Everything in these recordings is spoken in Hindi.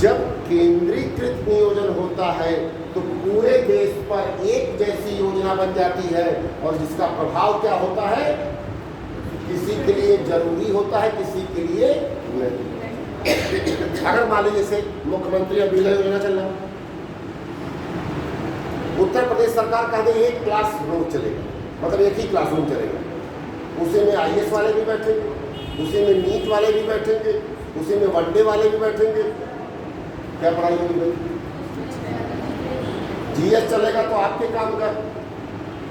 जब केंद्रीकृत नियोजन होता है तो पूरे देश पर एक जैसी योजना बन जाती है और जिसका प्रभाव क्या होता है, किसी के लिए जरूरी होता है, किसी के लिए नहीं। अगर मान लीजिए जैसे मुख्यमंत्री अभिनय योजना चल रहा, उत्तर प्रदेश सरकार कहते हैं एक क्लास रूम चलेगा, मतलब एक ही क्लास रूम चलेगा, उसी में IAS वाले भी बैठेंगे, उसी में नीट वाले भी बैठेंगे, उसी में वनडे वाले भी बैठेंगे। क्या पढ़ाई होगी भाई? GS चलेगा तो आपके काम का,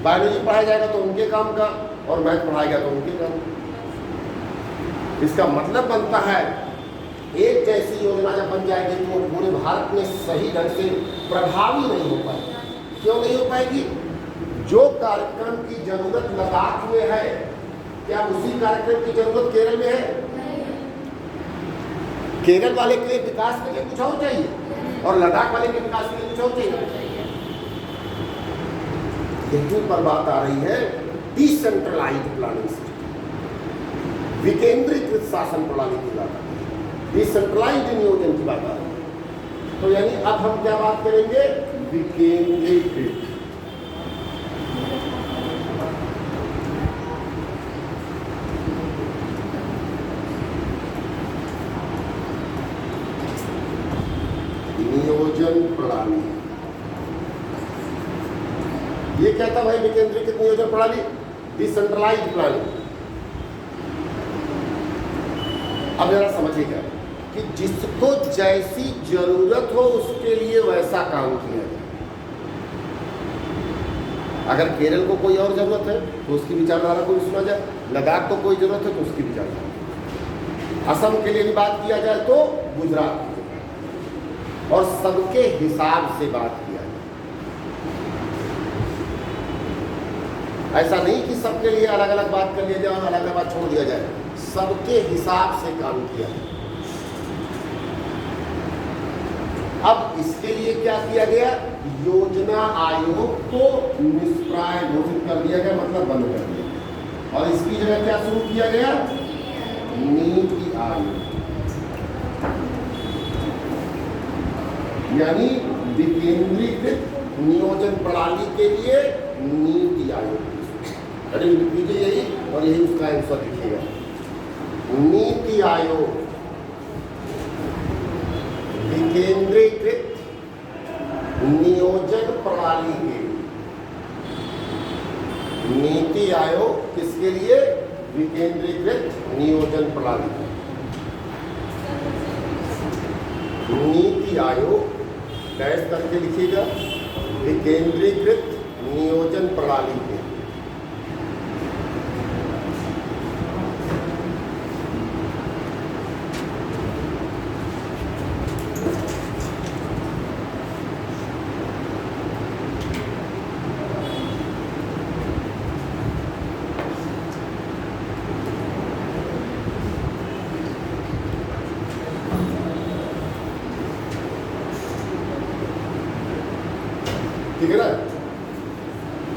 बायोलॉजी पढ़ाया जाएगा तो उनके काम का, और मैथ पढ़ाया गया तो उनके काम का। इसका मतलब बनता है एक जैसी योजना जब बन जाएगी तो वो पूरे भारत में सही ढंग से प्रभावी नहीं हो पाएगी। क्यों नहीं हो पाएगी? जो कार्यक्रम की जरूरत लद्दाख में है, क्या उसी कार्यक्रम की जरूरत केरल में है? केरल वाले के लिए विकास के लिए कुछ और चाहिए और लद्दाख वाले के विकास के लिए कुछ और चाहिए। यहीं पर बात आ रही है डिसेंट्रलाइज्ड प्लानिंग सिस्टम, विकेंद्रीकृत शासन प्रणाली की बात आ रही है, डिसेंट्रलाइज्ड नियोजन की बात आ रही है। तो यानी अब हम क्या बात करेंगे? विकेंद्रीकृत। नियोजन प्रणाली, ये क्या था भाई? विकेंद्रीकृत नियोजन प्रणाली, डिसेंट्रलाइज्ड प्लानिंग। अब जरा समझिएगा कि जिसको जैसी जरूरत हो उसके लिए वैसा काम किया जाए। अगर केरल को कोई और जरूरत है तो उसकी विचारधारा को सुना जाए, लद्दाख को कोई जरूरत है तो उसकी विचारधारा, असम के लिए भी बात किया जाए तो गुजरात, और सबके हिसाब से बात किया जाए। ऐसा नहीं कि सबके लिए अलग अलग बात कर लिया जाए और अलग अलग बात छोड़ दिया जाए, सबके हिसाब से काम किया जाए। अब इसके लिए क्या किया गया? योजना आयोग को निष्प्राय घोषित कर दिया गया, मतलब बंद कर दिया गया, और इसकी जगह क्या शुरू किया गया? नीति आयोग, यानी विकेंद्रीकृत नियोजन प्रणाली के लिए नीति आयोग। अरे लिखिए यही, और यही उसका आंसर लिखिएगा, नीति आयोग विकेंद्रीकृत नियोजन प्रणाली के लिए। नीति आयोग किसके लिए? विकेंद्रीकृत नियोजन प्रणाली। नीति आयोग डैश करके लिखिएगा, विकेंद्रीकृत नियोजन प्रणाली के। ठीक है ना?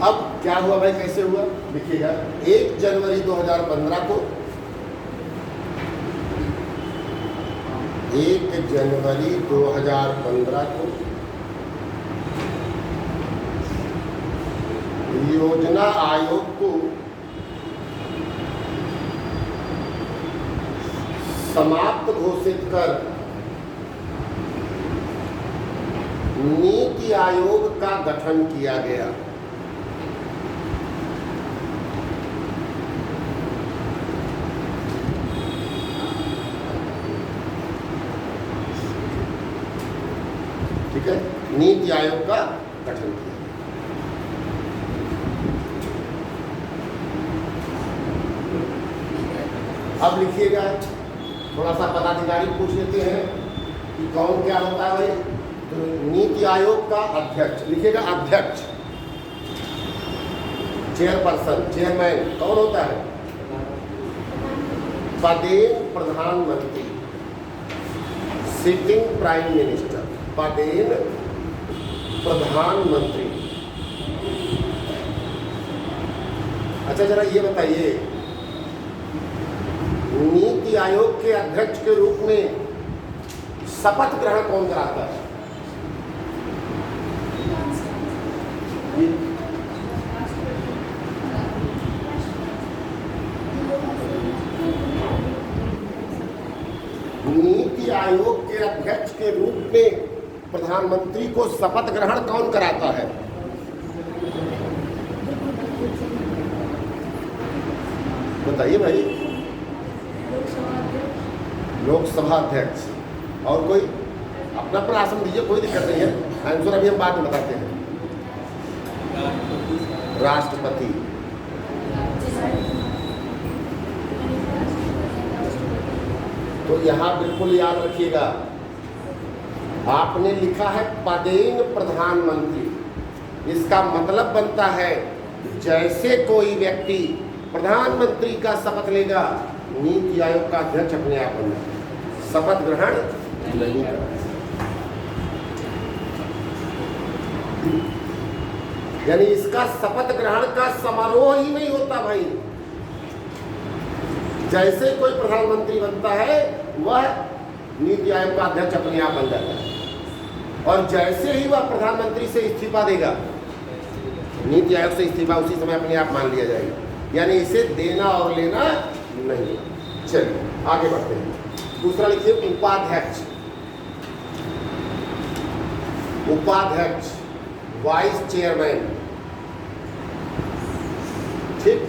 अब क्या हुआ भाई, कैसे हुआ देखिएगा। 1 जनवरी 2015 को, 1 जनवरी 2015 को योजना आयोग को समाप्त घोषित कर नीति आयोग का गठन किया गया। ठीक है, नीति आयोग का गठन किया। अब लिखिएगा, थोड़ा सा पदाधिकारी पूछ लेते हैं कि कौन क्या होता है भाई। तो नीति आयोग का अध्यक्ष लिखिएगा, अध्यक्ष, चेयरपर्सन, चेयरमैन कौन होता है? पदेन प्रधानमंत्री, सिटिंग प्राइम मिनिस्टर, पदेन प्रधानमंत्री। अच्छा जरा ये बताइए, नीति आयोग के अध्यक्ष के रूप में शपथ ग्रहण कौन कराता है? नीति आयोग के अध्यक्ष के रूप में प्रधानमंत्री को शपथ ग्रहण कौन कराता है? बताइए भाई। लोकसभा अध्यक्ष। और कोई? अपना अपना आसन दीजिए, कोई दिक्कत नहीं है, आंसर अभी हम बाद में बताते हैं। राष्ट्रपति। तो यहां बिल्कुल याद रखिएगा, आपने लिखा है पदेन प्रधानमंत्री। इसका मतलब बनता है जैसे कोई व्यक्ति प्रधानमंत्री का शपथ लेगा, नीति आयोग का अध्यक्ष अपने आप बन जाता है, शपथ ग्रहण नहीं करता। यानी इसका शपथ ग्रहण का समारोह ही नहीं होता भाई। जैसे कोई प्रधानमंत्री बनता है वह नीति आयोग का अध्यक्ष अपने आप बन जाता है, और जैसे ही वह प्रधानमंत्री से इस्तीफा देगा, नीति आयोग से इस्तीफा उसी समय अपने आप मान लिया जाएगा। यानी इसे देना और लेना नहीं। चलिए आगे बढ़ते हैं। दूसरा लिखिए उपाध्यक्ष। उपाध्यक्ष, वाइस चेयरमैन। ठीक,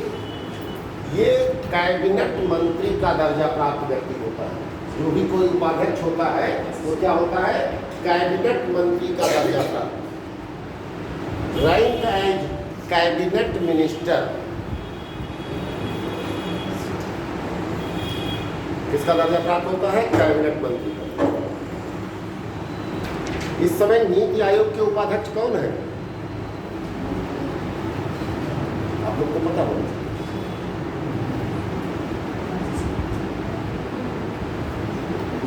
ये कैबिनेट मंत्री का दर्जा प्राप्त व्यक्ति होता है। जो भी कोई उपाध्यक्ष होता है वो क्या होता है? कैबिनेट मंत्री का दर्जा प्राप्त। Rank as cabinet minister. किसका दर्जा प्राप्त होता है? कैबिनेट मंत्री का। इस समय नीति आयोग के उपाध्यक्ष कौन है? आप लोग को पता होगा।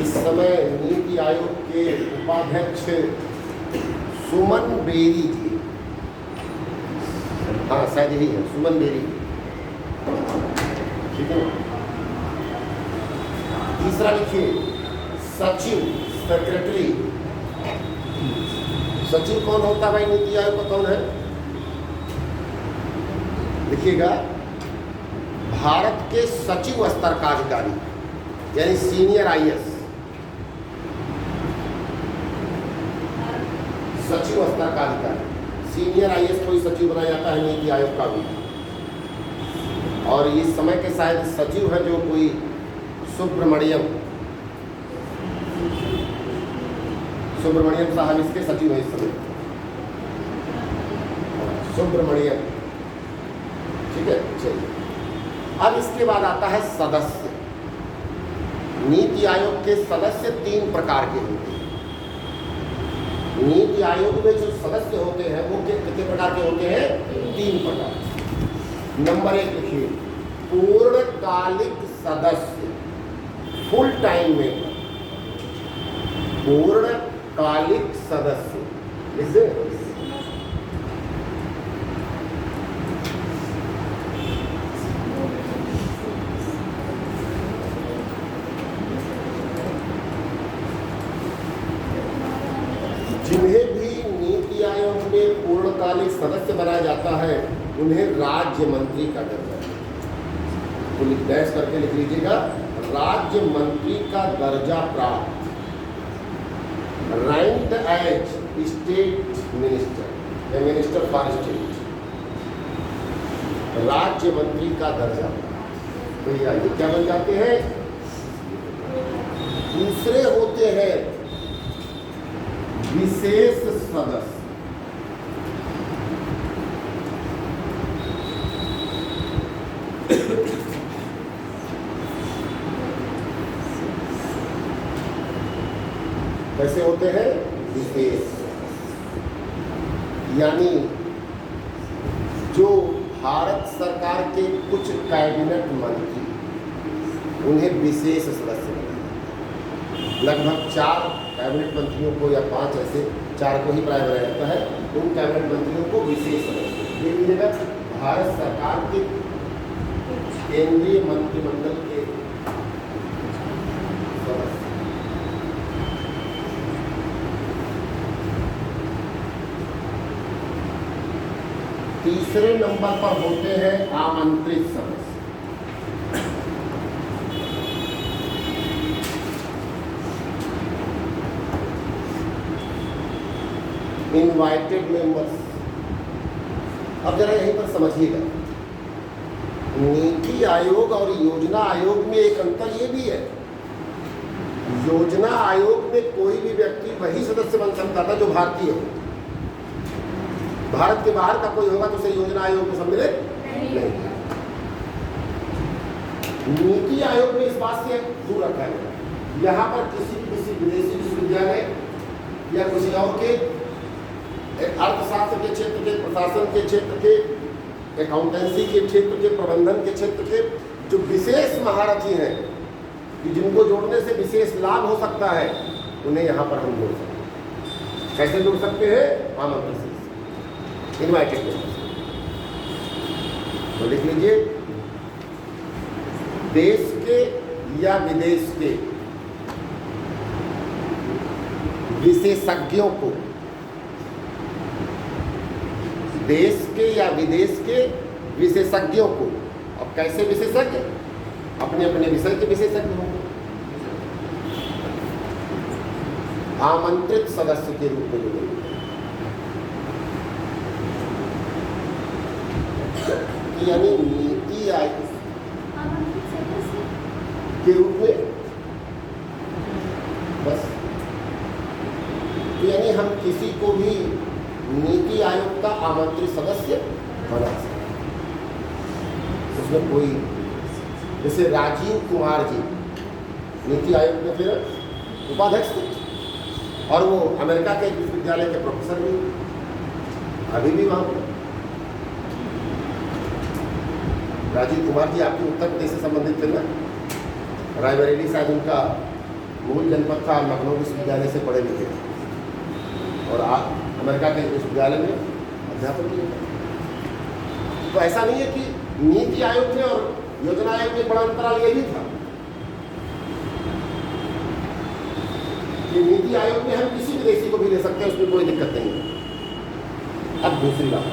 इस समय नीति आयोग के उपाध्यक्ष सुमन बेरी जी। हाँ शायद यही है, सुमन बेरी। ठीक है। तीसरा लिखिए सचिव, सेक्रेटरी। सचिव कौन होता है भाई? नीति आयोग का कौन है? लिखिएगा, भारत के सचिव स्तर का अधिकारी, यानी सीनियर आईएएस। सचिव स्तर का अधिकारी, सीनियर आईएएस को ही सचिव बनाया जाता है नीति आयोग का भी। और इस समय के शायद सचिव है जो कोई सुब्रमण्यम साहब इसके सचिव हैं इस समय, सुब्रमण्यम। ठीक है, चलिए। अब इसके बाद आता है सदस्य। नीति आयोग के सदस्य 3 प्रकार के होते हैं। नीति आयोग में जो सदस्य होते हैं वो कितने प्रकार के होते हैं? 3 प्रकार। नंबर 1 लिखिए, पूर्णकालिक सदस्य, फुल टाइम मेंबर। पूर्णकालिक सदस्य, इसे जिन्हें भी नीति आयोग में पूर्णकालिक सदस्य बनाया जाता है उन्हें राज्य मंत्री का दर्जा है। तो डैश करके लिख लीजिएगा, राज्य मंत्री का दर्जा प्राप्त, रैंक्ड एज स्टेट मिनिस्टर या मिनिस्टर फॉर स्टेट, राज्य मंत्री का दर्जा। भैया ये क्या बन जाते हैं? दूसरे होते हैं विशेष सदस्य। कैसे होते हैं? विशेष, यानी जो भारत सरकार के कुछ कैबिनेट मंत्री, उन्हें विशेष सदस्य बनाया। लगभग 4 कैबिनेट मंत्रियों को या 5 ऐसे 4 को ही प्राय बनाया जाता है। उन कैबिनेट मंत्रियों को विशेष सदस्य। ये मिलेगा भारत सरकार के केंद्रीय मंत्रिमंडल के तीसरे नंबर पर होते हैं आमंत्रित सदस्य। Invited members. अब जरा यहीं पर समझिएगा, नीति आयोग और योजना आयोग में एक अंतर ये भी है, योजना आयोग में कोई भी व्यक्ति वही सदस्य बन सकता था जो भारतीय हो। भारत के बाहर का कोई होगा तो उसे योजना आयोग में सम्मिलित नहीं। नीति आयोग में इस बात से दूर रखा गया, यहाँ पर किसी विदेशी विश्वविद्यालय या किसी और के अर्थशास्त्र के क्षेत्र के, प्रशासन के क्षेत्र के, अकाउंटेंसी के क्षेत्र के, प्रबंधन के क्षेत्र के जो विशेष महारथी हैं कि जिनको जोड़ने से विशेष लाभ हो सकता है, उन्हें यहाँ पर हम जोड़ सकते हैं। कैसे जोड़ सकते हैं? आमंत्रित सदस्य, इनवाइटेड मेंबर्स। तो लिख लीजिए, देश के या विदेश के विशेषज्ञों को, देश के या विदेश के विशेषज्ञों को, अब कैसे विशेषज्ञ? अपने अपने विषय के विशेषज्ञ होंगे, आमंत्रित सदस्य के रूप में जोड़ेंगे। यानी नीति आयोग के रूप में, बस। यानी हम किसी को भी नीति आयोग का आमंत्रित सदस्य बना सकते, उसमें कोई, जैसे राजीव कुमार जी नीति आयोग में फिर उपाध्यक्ष थे और वो अमेरिका के विश्वविद्यालय के प्रोफेसर भी, अभी भी वहाँ पर। राजीव कुमार जी आपके उत्तर प्रदेश से संबंधित थे ना, रायबरेली शायद उनका मूल जनपद था, लखनऊ विश्वविद्यालय से पढ़े लिखे और अमेरिका के विश्वविद्यालय में अध्यापक किए। तो ऐसा नहीं है कि नीति आयोग में और योजना आयोग में बड़ा अंतराल यही था कि नीति आयोग में हम किसी विदेशी को भी ले सकते हैं, उसमें कोई दिक्कत नहीं है। अब दूसरी बात,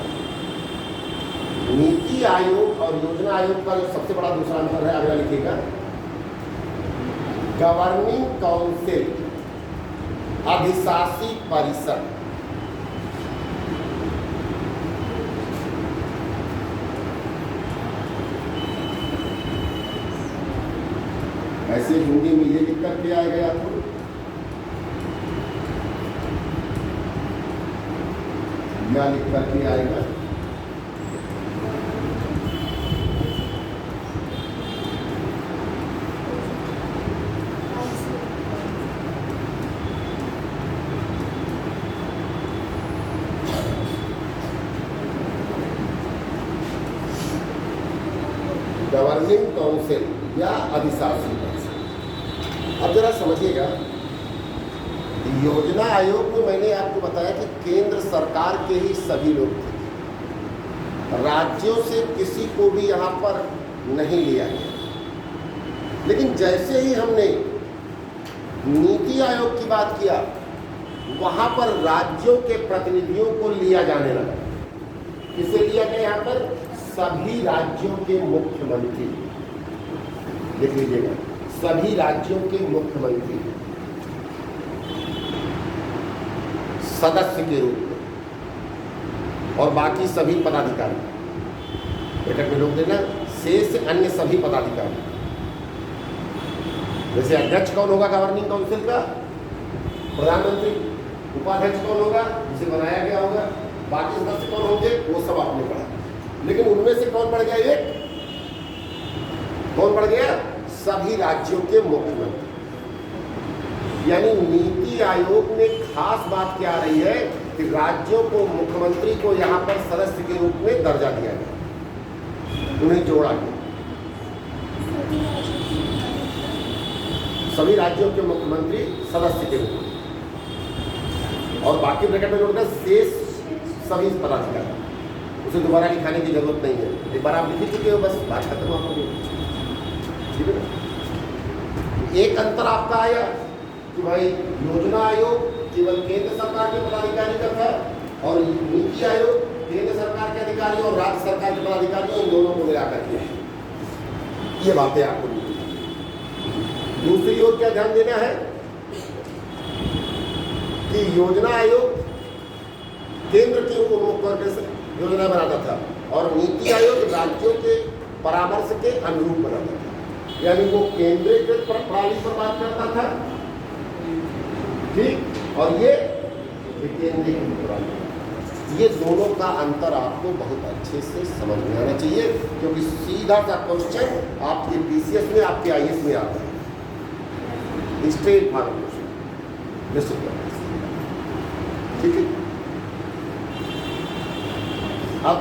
नीति आयोग और योजना आयोग का जो सबसे बड़ा दूसरा अंतर है, अगला लिखिएगा, गवर्निंग काउंसिल, अधिशासी परिषद। ऐसे हिंदी में ये लिख करके आ गया था, या लिख करके आएगा, गवर्निंग काउंसिल या अधिशासी परिषद। अब जरा समझिएगा, योजना आयोग में मैंने आपको बताया कि केंद्र सरकार के ही सभी लोग थे, राज्यों से किसी को भी यहाँ पर नहीं लिया गया। लेकिन जैसे ही हमने नीति आयोग की बात किया, वहाँ पर राज्यों के प्रतिनिधियों को लिया जाने लगा। किसे लिया गया? यहाँ पर सभी राज्यों के मुख्यमंत्री, देख लीजिएगा, सभी राज्यों के मुख्यमंत्री सदस्य के रूप में और बाकी सभी पदाधिकारी, ब्रैकेट में लोग देना, शेष अन्य सभी पदाधिकारी। जैसे अध्यक्ष कौन होगा गवर्निंग काउंसिल का? प्रधानमंत्री। उपाध्यक्ष कौन होगा? जिसे बनाया गया होगा। बाकी सदस्य कौन होंगे? वो सब आपने पढ़ा। लेकिन उनमें से कौन बढ़ गया? एक कौन बढ़ गया? सभी राज्यों के मुख्यमंत्री। यानी नीति आयोग में खास बात क्या आ रही है कि राज्यों को, मुख्यमंत्री को यहाँ पर सदस्य के रूप में दर्जा दिया गया, उन्हें जोड़ा गया। सभी राज्यों के मुख्यमंत्री सदस्य के रूप में, और बाकी ब्रैकेट में लोग शेष सभी पदाधिकारी। उसे दोबारा लिखाने की जरूरत नहीं है, एक बार आप लिख चुके हो, बस बात खत्म हो गई। ठीक है ना? एक अंतर आपका आया कि भाई योजना आयोग केवल केंद्र सरकार के पदाधिकारी का था और नीति आयोग केंद्र सरकार के अधिकारियों और राज्य सरकार के पदाधिकारियों इन दोनों को मिलाकर के ये बातें आपको दूसरी ओर क्या ध्यान देना है कि योजना आयोग केंद्र की उन्मुख करके योजना बनाता था और नीति आयोग राज्यों के परामर्श के अनुरूप बनाता था, यानी वो केंद्रीकृत प्रणाली पर बात करता था, ठीक, और ये विकेंद्रीकृत प्रणाली। ये दोनों का अंतर आपको बहुत अच्छे से समझ में आना चाहिए, क्योंकि सीधा सा क्वेश्चन आपके बीसीएस में, आपके आईएएस में आता है, स्ट्रेट फॉरवर्ड क्वेश्चन निश्चित करना, ठीक है। अब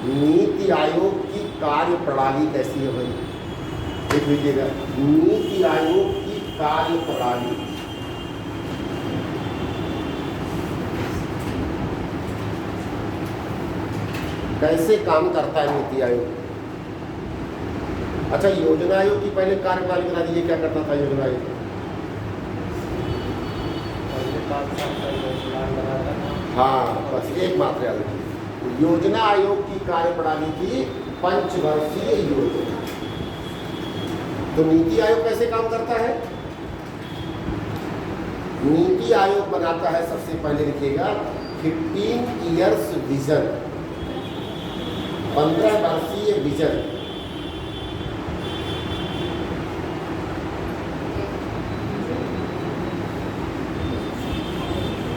नीति आयोग की कार्य प्रणाली कैसी है भाई, देख लीजिएगा। नीति आयोग की कार्य प्रणाली कैसे काम करता है नीति आयोग। अच्छा, योजना आयोग की पहले कार्य प्रणाली बता दीजिए, क्या करता था योजना आयोग? हाँ, बस एक मात्र याद रखिए, योजना आयोग की कार्य प्रणाली थी पंचवर्षीय योजना। तो नीति आयोग कैसे काम करता है? नीति आयोग बनाता है, सबसे पहले लिखिएगा 15 ईयर्स विजन, 15 वर्षीय विजन।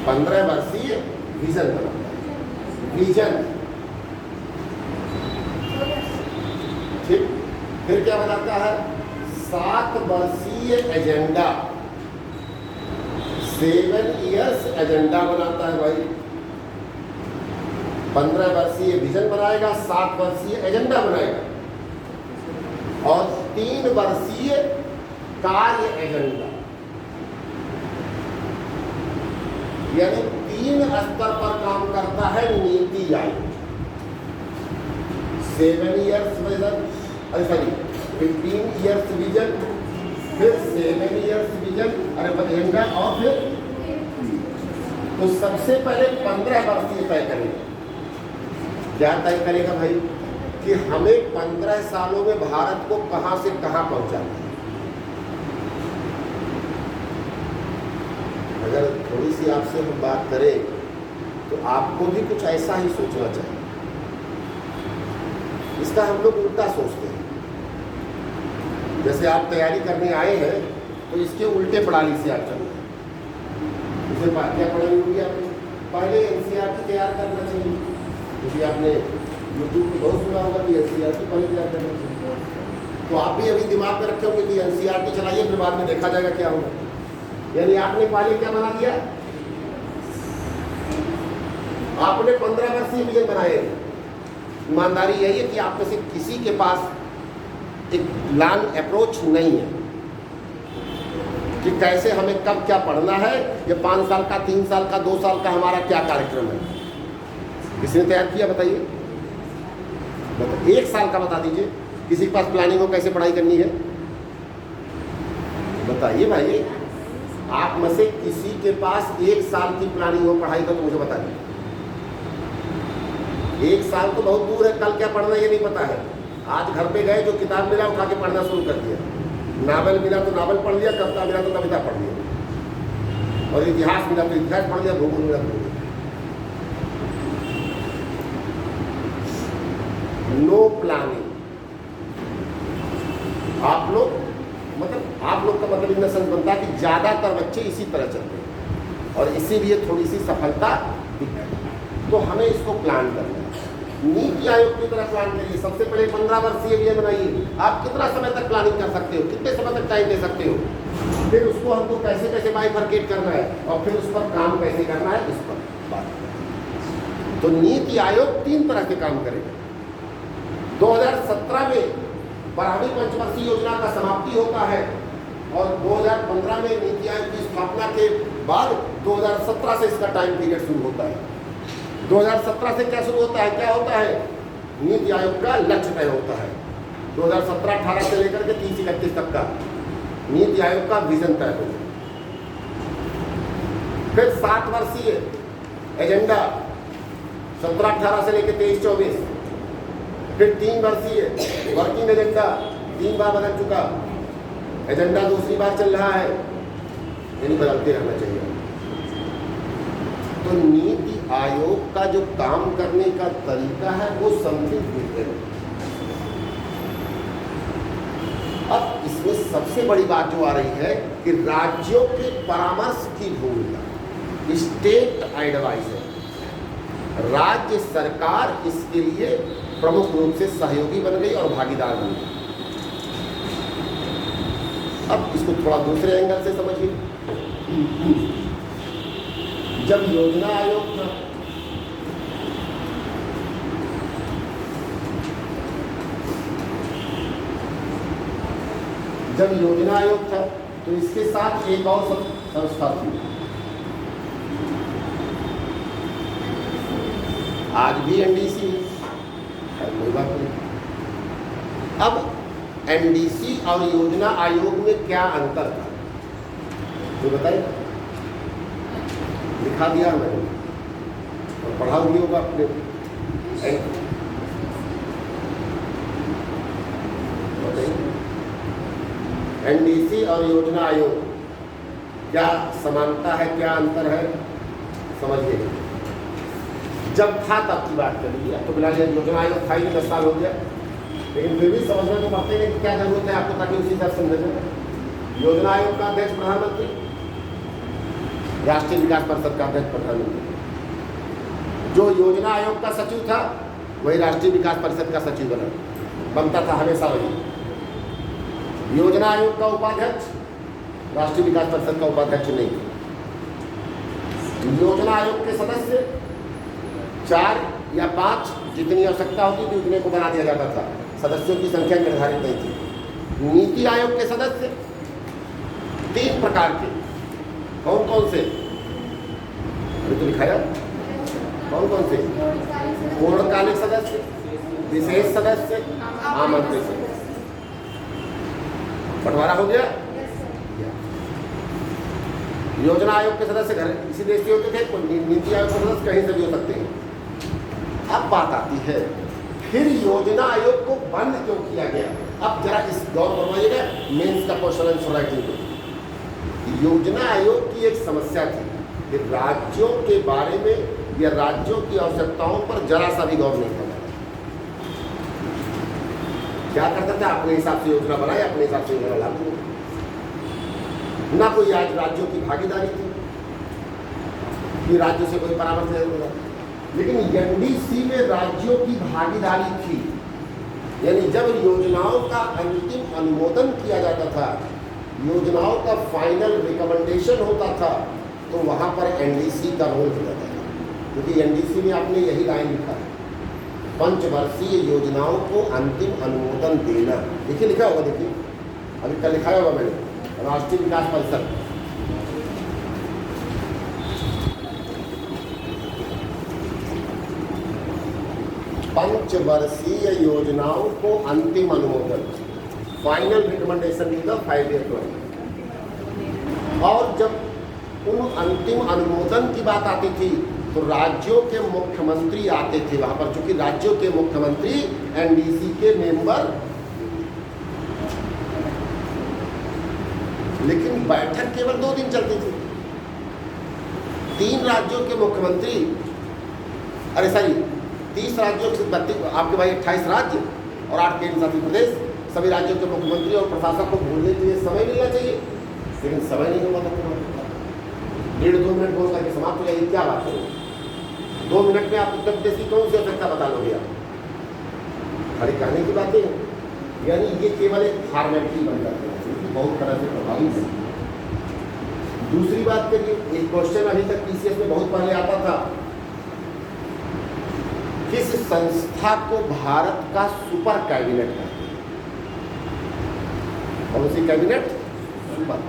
पंद्रह वर्षीय विजन बनाता है, विजन, ठीक। फिर क्या बनाता है? 7 वर्षीय एजेंडा, 7 ईयर्स एजेंडा बनाता है भाई। 15 वर्षीय विजन बनाएगा, 7 वर्षीय एजेंडा बनाएगा और 3 वर्षीय कार्य एजेंडा, यानी 3 स्तर पर काम करता है NITI Aayog. 7 years vision, sorry 15 years vision, फिर 7 ईयर्स विजन एजेंडा, और फिर तो सबसे पहले 15 वर्षीय तय करेगा। क्या तय करेगा भाई? कि हमें 15 सालों में भारत को कहां से कहां पहुंचाना है। अगर थोड़ी सी आपसे हम बात करें तो आपको भी कुछ ऐसा ही सोचना चाहिए। इसका हम लोग उल्टा सोचते हैं। जैसे आप तैयारी करने आए हैं तो इसके उल्टे प्रणाली से आप चल रहे हैं। इसे क्या प्रणाली होगी? आपने पहले एनसीईआरटी तैयार करना चाहिए, क्योंकि आपने यूट्यूब पे बहुत सुना होगा कि एनसीईआरटी पहले तैयार करना चाहिए। तो आप भी अभी दिमाग में रखे होंगे कि एनसीईआरटी चलाइए, फिर बाद में देखा जाएगा क्या होगा। यानी आपने पहले क्या बना दिया? आपने 15 वर्षीय विजन बनाए। ईमानदारी यही है कि आप में से किसी के पास एक प्लान अप्रोच नहीं है कि कैसे हमें कब क्या पढ़ना है, ये 5 साल का, 3 साल का, 2 साल का हमारा क्या कार्यक्रम है। किसने तैयार किया बताइए? 1 साल का बता दीजिए, किसी के पास प्लानिंग हो कैसे पढ़ाई करनी है, बताइए भाई। आप में से किसी के पास 1 साल की प्लानिंग हो पढ़ाई का तो मुझे बता दीजिए। 1 साल तो बहुत दूर है, कल क्या पढ़ना ये नहीं पता है। आज घर पे गए, जो किताब मिला उठा के पढ़ना शुरू कर दिया, नावल मिला तो नावल पढ़ लिया, कविता मिला तो कविता पढ़ लिया, और इतिहास मिला तो इतिहास पढ़ लिया, भूगोल मिला तो भूगोल। No planning. आप लोग आप लोग का मतलब इतना सेंस बनता है कि ज्यादातर बच्चे इसी तरह चलते हैं और इसीलिए थोड़ी सी सफलता दिखती है। तो हमें इसको प्लान करना है, नीति आयोग की तरह प्लान करिए। सबसे पहले 15 वर्षीय विजन बनाइए। आप कितना समय तक प्लानिंग कर सकते हो, कितने समय तक टाइम दे सकते हो, फिर उसको हमको कैसे कैसे बाइफरकेट करना है और फिर उस पर काम कैसे करना है, इस पर बात करना है। तो नीति आयोग 3 तरह के काम करेगा। 2017 में 12वीं पंचवर्षीय योजना का समाप्ति होता है और 2015 में नीति आयोग की स्थापना के बाद 2017 से इसका टाइम पीरियड शुरू होता है। 2017 से क्या शुरू होता है? क्या होता है? नीति आयोग का लक्ष्य तय होता है। 2017-18 से लेकर के 30-31 तक का नीति आयोग का विजन तय होता है। फिर 7 वर्षीय एजेंडा 17-18 से लेकर 23-24, फिर 3 वर्षीय वर्किंग एजेंडा 3 बार बदल चुका, एजेंडा दूसरी बार चल रहा है, यानी बदलते रहना चाहिए। तो नीति आयोग का जो काम करने का तरीका है वो समथिंग डिफरेंट। अब इसमें सबसे बड़ी बात जो आ रही है कि राज्यों के परामर्श की भूमिका, स्टेट एडवाइस है, राज्य सरकार इसके लिए प्रमुख रूप से सहयोगी बन गई और भागीदार बन गई। अब इसको थोड़ा दूसरे एंगल से समझिए। जब योजना आयोग था, तो इसके साथ एक और संस्था थी, आज भी एनडीसी है, कोई बात नहीं। अब एनडीसी और योजना आयोग में क्या अंतर था तो बताइए। लिखा दिया मैंने और पढ़ा भी होगा अपने। एनडीसी और योजना आयोग क्या समानता है, क्या अंतर है, समझिए। जब था तब की बात कर लीजिए, अब तो फिलहाल योजना आयोग था ही 10 साल हो गया, लेकिन फिर भी समझना तो पड़ते हैं कि क्या जरूरत है आपको, ताकि उसी तरह समझ जाए। योजना आयोग का अध्यक्ष प्रधानमंत्री, राष्ट्रीय विकास परिषद का अध्यक्ष प्रधानमंत्री। जो योजना आयोग का सचिव था वही राष्ट्रीय विकास परिषद का सचिव बनता था, हमेशा वही। योजना आयोग का उपाध्यक्ष राष्ट्रीय विकास परिषद का उपाध्यक्ष नहीं। योजना आयोग के सदस्य 4 या 5 जितनी आवश्यकता होती थी उतने को बना दिया जाता था, सदस्यों की संख्या निर्धारित नहीं थी। नीति आयोग के सदस्य 3 प्रकार के, कौन कौन से अभी तो लिखाया, कौन कौन से? पूर्णकालिक सदस्य, विशेष सदस्य, आमंत्रित सदस्य। बंटवारा हो गया। योजना आयोग के सदस्य घर किसी देश के होते थे, नीति आयोग के सदस्य कहीं से भी हो सकते हैं। अब बात आती है फिर योजना आयोग को बंद क्यों किया गया। अब जरा इस गौर करवाइएगा, मेंस का क्वेश्चन आंसर राइटिंग में। योजना आयोग की एक समस्या थी कि राज्यों के बारे में या राज्यों की आवश्यकताओं पर जरा सा भी गौर नहीं करता। क्या करता था, अपने हिसाब से योजना बनाए, अपने हिसाब से योजना लागू। ना कोई आज राज्यों की भागीदारी थी कि राज्यों से कोई परामर्श नहीं होगा, लेकिन एनडीसी में राज्यों की भागीदारी थी। यानी जब योजनाओं का अंतिम अनुमोदन किया जाता था, योजनाओं का फाइनल रिकमेंडेशन होता था, तो वहां पर एनडीसी का रोल हो जाता था। क्योंकि एनडीसी में आपने यही लाइन लिखा है, पंचवर्षीय योजनाओं को अंतिम अनुमोदन देना। देखिए लिखा होगा, देखिए अभी कल लिखाया होगा मैंने, राष्ट्रीय विकास परिषद। पंचवर्षीय योजनाओं को अंतिम अनुमोदन, final recommendation in the 5 year plan. और जब उन अंतिम अनुमोदन की बात आती थी तो राज्यों के मुख्यमंत्री आते थे वहां पर, क्योंकि राज्यों के मुख्यमंत्री एनडीसी के मेंबर। लेकिन बैठक केवल 2 दिन चलती थी। 3 राज्यों के मुख्यमंत्री, अरे सॉरी 30 राज्यों के, आपके भाई 28 राज्य और 8 केंद्र शासित प्रदेश, सभी राज्यों के मुख्यमंत्री और प्रशासक को बोलने के लिए समय मिलना चाहिए, लेकिन समय नहीं होगा। 1.5-2 मिनट बोल करके समाप्त हो जाएगी, क्या बात है। 2 मिनट में आप उत्तर प्रदेश की कौन सी आवश्यकता बता लोगे आप? खाली कहने की बातें, यानी ये केवल एक फॉर्मेलिटी बन जाती है, बहुत तरह से प्रभावी है। दूसरी बात करिए, एक क्वेश्चन अभी तक पीसीएस में बहुत पहले आता था, किस संस्था को भारत का सुपर कैबिनेट कहते हैं? कौन सी कैबिनेट? सुपर।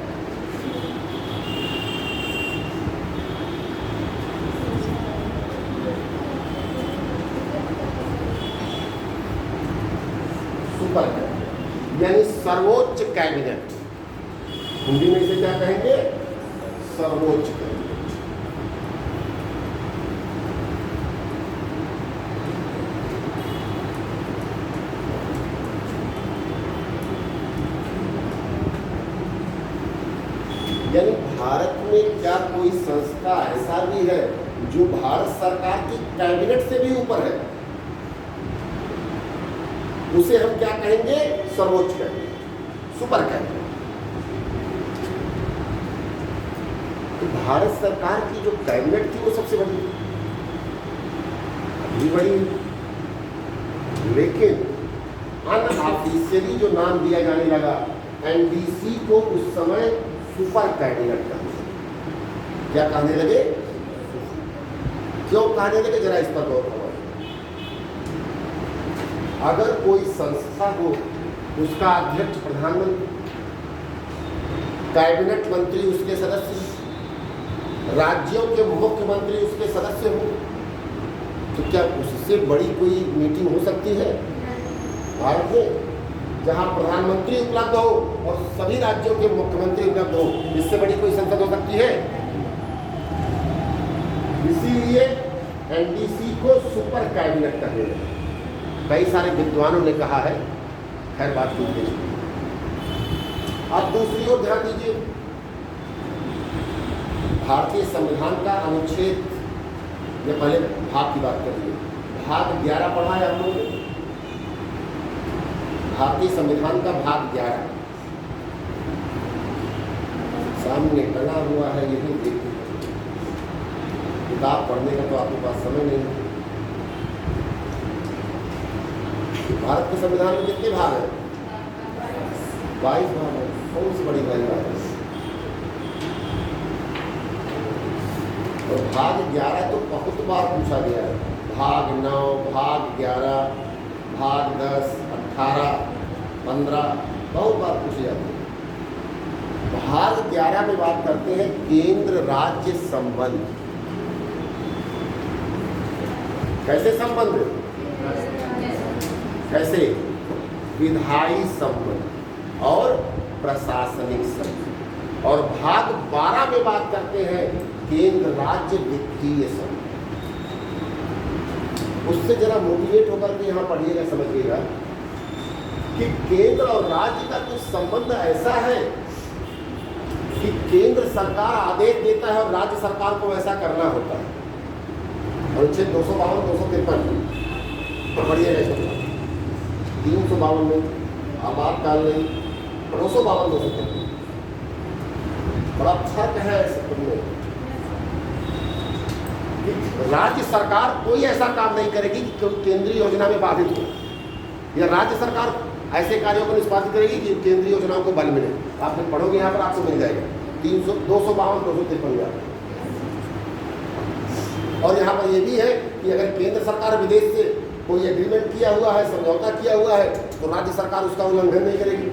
यानी सर्वोच्च कैबिनेट। हिंदी में इसे क्या कहेंगे? सर्वोच्च कैबिनेट। भारत में क्या कोई संस्था ऐसा भी है जो भारत सरकार की कैबिनेट से भी ऊपर है? उसे हम क्या कहेंगे? सर्वोच्च कहेंगे, सुपर कहेंगे। तो भारत सरकार की जो कैबिनेट थी वो सबसे बड़ी अभी बड़ी, लेकिन अनऑफिशियली जो नाम दिया जाने लगा एनडीसी को, उस समय सुपर कैबिनेट कहने लगे। क्या कहने लगे? क्यों कहने लगे? जरा इस पर गौर करो। अगर कोई संस्था हो, उसका अध्यक्ष प्रधानमंत्री, कैबिनेट मंत्री उसके सदस्य, राज्यों के मुख्यमंत्री उसके सदस्य हो, तो क्या उससे बड़ी कोई मीटिंग हो सकती है भारत में, जहां प्रधानमंत्री उपलब्ध हो और सभी राज्यों के मुख्यमंत्री उपलब्ध हो? इससे बड़ी कोई संसद हो सकती है? इसीलिए एनडीसी को सुपर कैबिनेट कहते हैं। कई सारे विद्वानों ने कहा है, खैर बात कीजिए। अब दूसरी ओर ध्यान दीजिए, भारतीय संविधान का अनुच्छेद, ये पहले भाग की बात करिए, भाग 11 पढ़ा है हम लोगों ने। भारतीय संविधान का भाग 11 सामने टंगा हुआ है, यही देखिए। किताब पढ़ने का तो आपके पास समय नहीं है। भारत के संविधान में कितने भाग हैं? 22 भाग हैं। कौन सी बड़ी बात है? और भाग 11 तो बहुत बार पूछा गया है। भाग 9, भाग 11, भाग 10, 18, 15 बहुत बार पूछे जाते हैं। भाग 11 में बात करते हैं केंद्र राज्य संबंध। कैसे संबंध? कैसे? विधायी संबंध और प्रशासनिक संबंध। और भाग 12 में बात करते हैं केंद्र राज्य वित्तीय संबंध। उससे जरा मोटिवेट होकर के यहाँ पढ़िएगा, समझिएगा कि केंद्र और राज्य का कुछ संबंध ऐसा है कि केंद्र सरकार आदेश देता है और राज्य सरकार को वैसा करना होता है। अनुच्छेद 252, 253 पढ़िएगा। 352 में आपातकाल में, 252, 253 बड़ा फर्क है सब में। राज्य सरकार कोई ऐसा काम नहीं करेगी कि केंद्रीय योजना में बाधित हो, या राज्य सरकार ऐसे कार्यों को निष्पादित करेगी कि केंद्रीय योजनाओं को बल मिले। आप जब पढ़ोगे यहाँ पर आपको मिल जाएगा 252, 253। और यहाँ पर यह भी है कि अगर केंद्र सरकार विदेश से कोई एग्रीमेंट किया हुआ है, समझौता किया हुआ है, तो राज्य सरकार उसका उल्लंघन नहीं करेगी।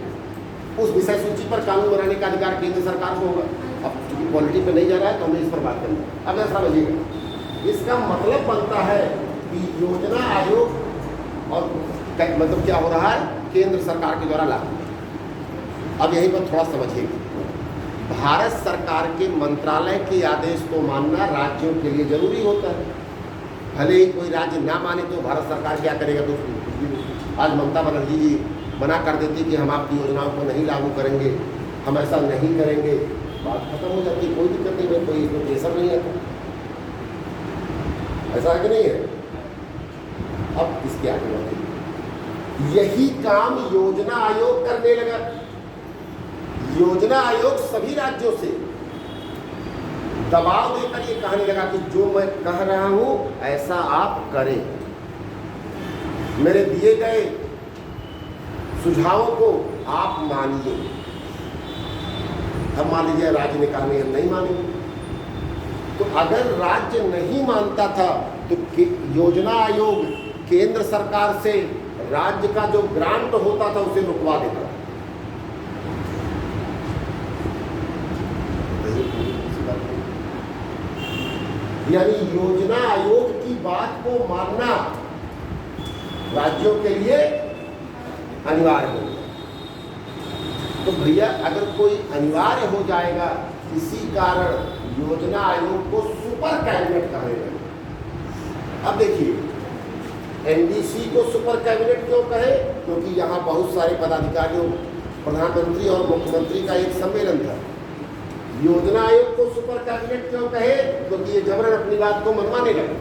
उस विषय सूची पर कानून बनाने का अधिकार केंद्र सरकार को होगा। अब चूंकि पॉलिटी पे नहीं जा रहा है तो हमें इस पर बात करनी है। अब ऐसा समझिएगा, इसका मतलब बनता है कि योजना आयोग और मतलब क्या हो रहा है, केंद्र सरकार के द्वारा लागू। अब यहीं पर थोड़ा समझिएगा, भारत सरकार के मंत्रालय के आदेश को मानना राज्यों के लिए जरूरी होता है। भले ही कोई राज्य ना माने तो भारत सरकार क्या करेगा दोस्तों? आज ममता बनर्जी जी मना कर देती कि हम आपकी योजनाओं को नहीं लागू करेंगे, हम ऐसा नहीं करेंगे, बात खत्म हो जाती, कोई दिक्कत नहीं है, कोई प्रेशर नहीं आता। ऐसा है कि नहीं है? अब इसके आगे बढ़ते, यही काम योजना आयोग करने लगा। योजना आयोग सभी राज्यों से दबाव देकर ये कहने लगा कि जो मैं कह रहा हूं ऐसा आप करें, मेरे दिए गए सुझावों को आप मानिए। अब मान लीजिए राज्य ने कहा नहीं, हम नहीं मानेंगे, तो अगर राज्य नहीं मानता था तो योजना आयोग केंद्र सरकार से राज्य का जो ग्रांट होता था उसे रुकवा देता था। यानी योजना आयोग की बात को मानना राज्यों के लिए अनिवार्य हो गया। तो भैया अगर कोई अनिवार्य हो जाएगा, इसी कारण योजना आयोग को सुपर कैबिनेट कहेगा। अब देखिए एनडीसी को सुपर कैबिनेट क्यों कहे? क्योंकि यहाँ बहुत सारे पदाधिकारियों, प्रधानमंत्री और मुख्यमंत्री का एक सम्मेलन था। योजना आयोग को सुपर कैबिनेट क्यों कहे? क्योंकि ये जबरन अपनी बात को मनवाने लगे।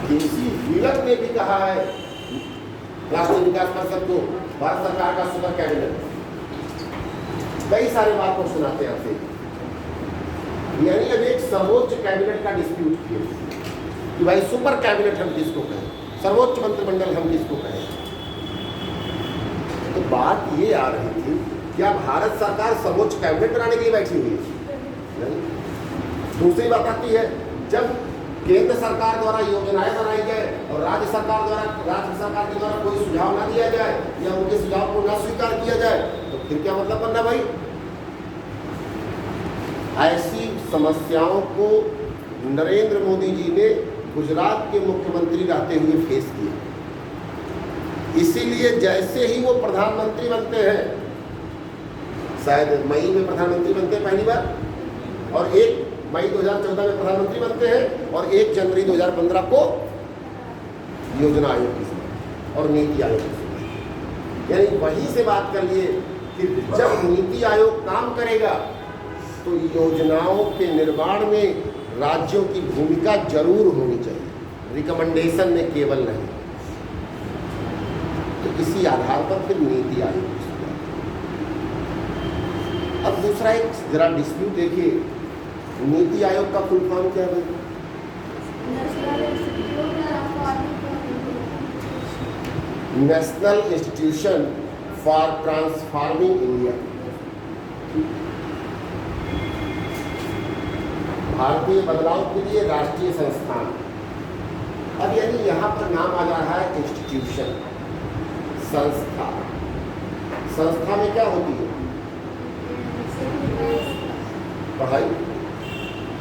केसी वीरक ने भी कहा है राष्ट्रीय विकास परिषद को भारत सरकार का सुपर कैबिनेट। कई सारे बात को सुनाते हैं आपसे, यानी अब एक सर्वोच्च कैबिनेट का डिस्प्यूट किया कि भाई सुपर कैबिनेट हम किसको कहें, सर्वोच्च मंत्रिमंडल हम किसको कहें। तो बात ये आ रही थी, क्या भारत सरकार सर्वोच्च कैबिनेट बनाने के लिए बैठी हुई है? दूसरी बात आती है, जब केंद्र सरकार द्वारा योजनाएं बनाई जाए और राज्य सरकार के द्वारा कोई सुझाव ना दिया जाए या उनके सुझाव को ना स्वीकार किया जाए, तो फिर क्या मतलब बनना भाई? ऐसी समस्याओं को नरेंद्र मोदी जी ने गुजरात के मुख्यमंत्री रहते हुए फेस किया। इसीलिए जैसे ही वो प्रधानमंत्री बनते हैं, शायद मई में प्रधानमंत्री बनते हैं पहली बार, और 1 मई 2014 में प्रधानमंत्री बनते हैं, और 1 जनवरी 2015 को योजना आयोग की शुरुआत और नीति आयोग की शुरुआत। यानी वहीं से बात कर लिए कि जब नीति आयोग काम करेगा तो योजनाओं के निर्माण में राज्यों की भूमिका जरूर होनी चाहिए, रिकमेंडेशन में केवल नहीं। तो इसी आधार पर फिर नीति आयोग की शुरुआत। अब दूसरा एक जरा डिस्प्यूट देखिए, नीति आयोग का फुल फॉर्म क्या है? National institution for transforming India, भारतीय बदलाव के लिए राष्ट्रीय संस्थान। अब यानी यहाँ पर नाम आ जा रहा है इंस्टीट्यूशन, संस्था। संस्था में क्या होती है? पढ़ाई।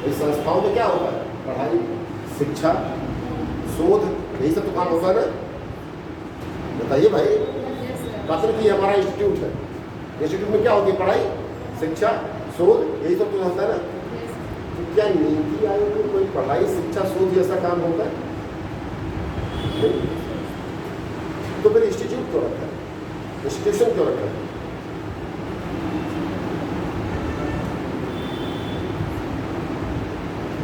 इस संस्थाओं में क्या होता है? पढ़ाई, शिक्षा, शोध, यही सब तो काम होगा ना। बताइए भाई, पत्र की हमारा इंस्टीट्यूट है, इंस्टीट्यूट में क्या होती है? पढ़ाई, शिक्षा, शोध, यही सब तो होता है ना। तो क्या नीति आयोग में कोई पढ़ाई, शिक्षा, शोध जैसा काम होता है? तो फिर इंस्टीट्यूट क्यों रखा है? इंस्टीट्यूशन क्यों रखा है?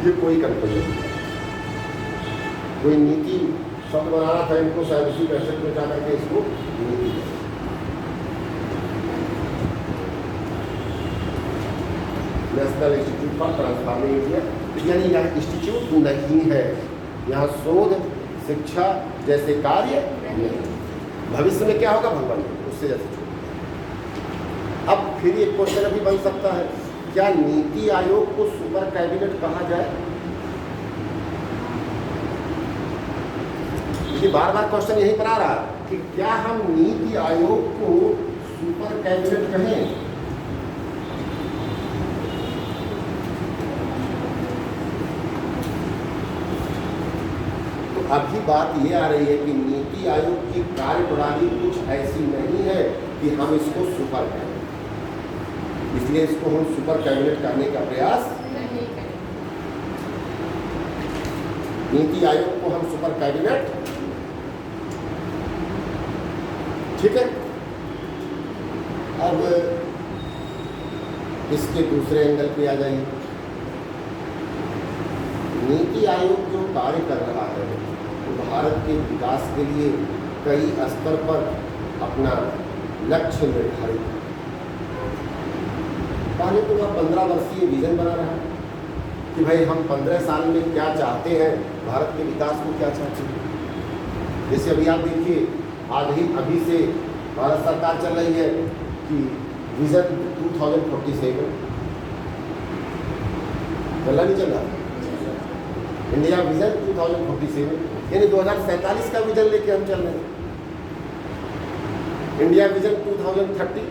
ये कोई कंपनी, कोई नीति शब्द बनाना था इनको, शायद उसी पैसे में जाकर के इसको नीति, national institute for transforming India. यानी यहाँ इंस्टीट्यूट नहीं है, यहाँ शोध, शिक्षा जैसे कार्य नहीं। भविष्य में क्या होगा भगवान, उससे जैसे। अब फिर एक क्वेश्चन अभी बन सकता है, क्या नीति आयोग को सुपर कैबिनेट कहा जाए? ये बार बार क्वेश्चन यही पर आ रहा है कि क्या हम नीति आयोग को सुपर कैबिनेट कहें? तो अभी बात ये आ रही है कि नीति आयोग की कार्यप्रणाली कुछ ऐसी नहीं है कि हम इसको सुपर कहें, इसलिए इसको हम सुपर कैबिनेट करने का प्रयास नहीं करें। नीति आयोग को हम सुपर कैबिनेट, ठीक है। अब इसके दूसरे एंगल पे आ जाइए। नीति आयोग जो कार्य कर रहा है वो भारत के विकास के लिए कई स्तर पर अपना लक्ष्य निर्धारित है। पहले तो वह 15 वर्षीय विजन बना रहा है कि भाई हम 15 साल में क्या चाहते हैं, भारत के विकास को क्या चाहते हैं। जैसे अभी आप देखिए, अभी से भारत सरकार चल रही है कि विजन 2047 चला नहीं चल रहा, इंडिया विजन 2047, यानी 2047 का विजन लेके हम चल रहे हैं। इंडिया विजन 2030,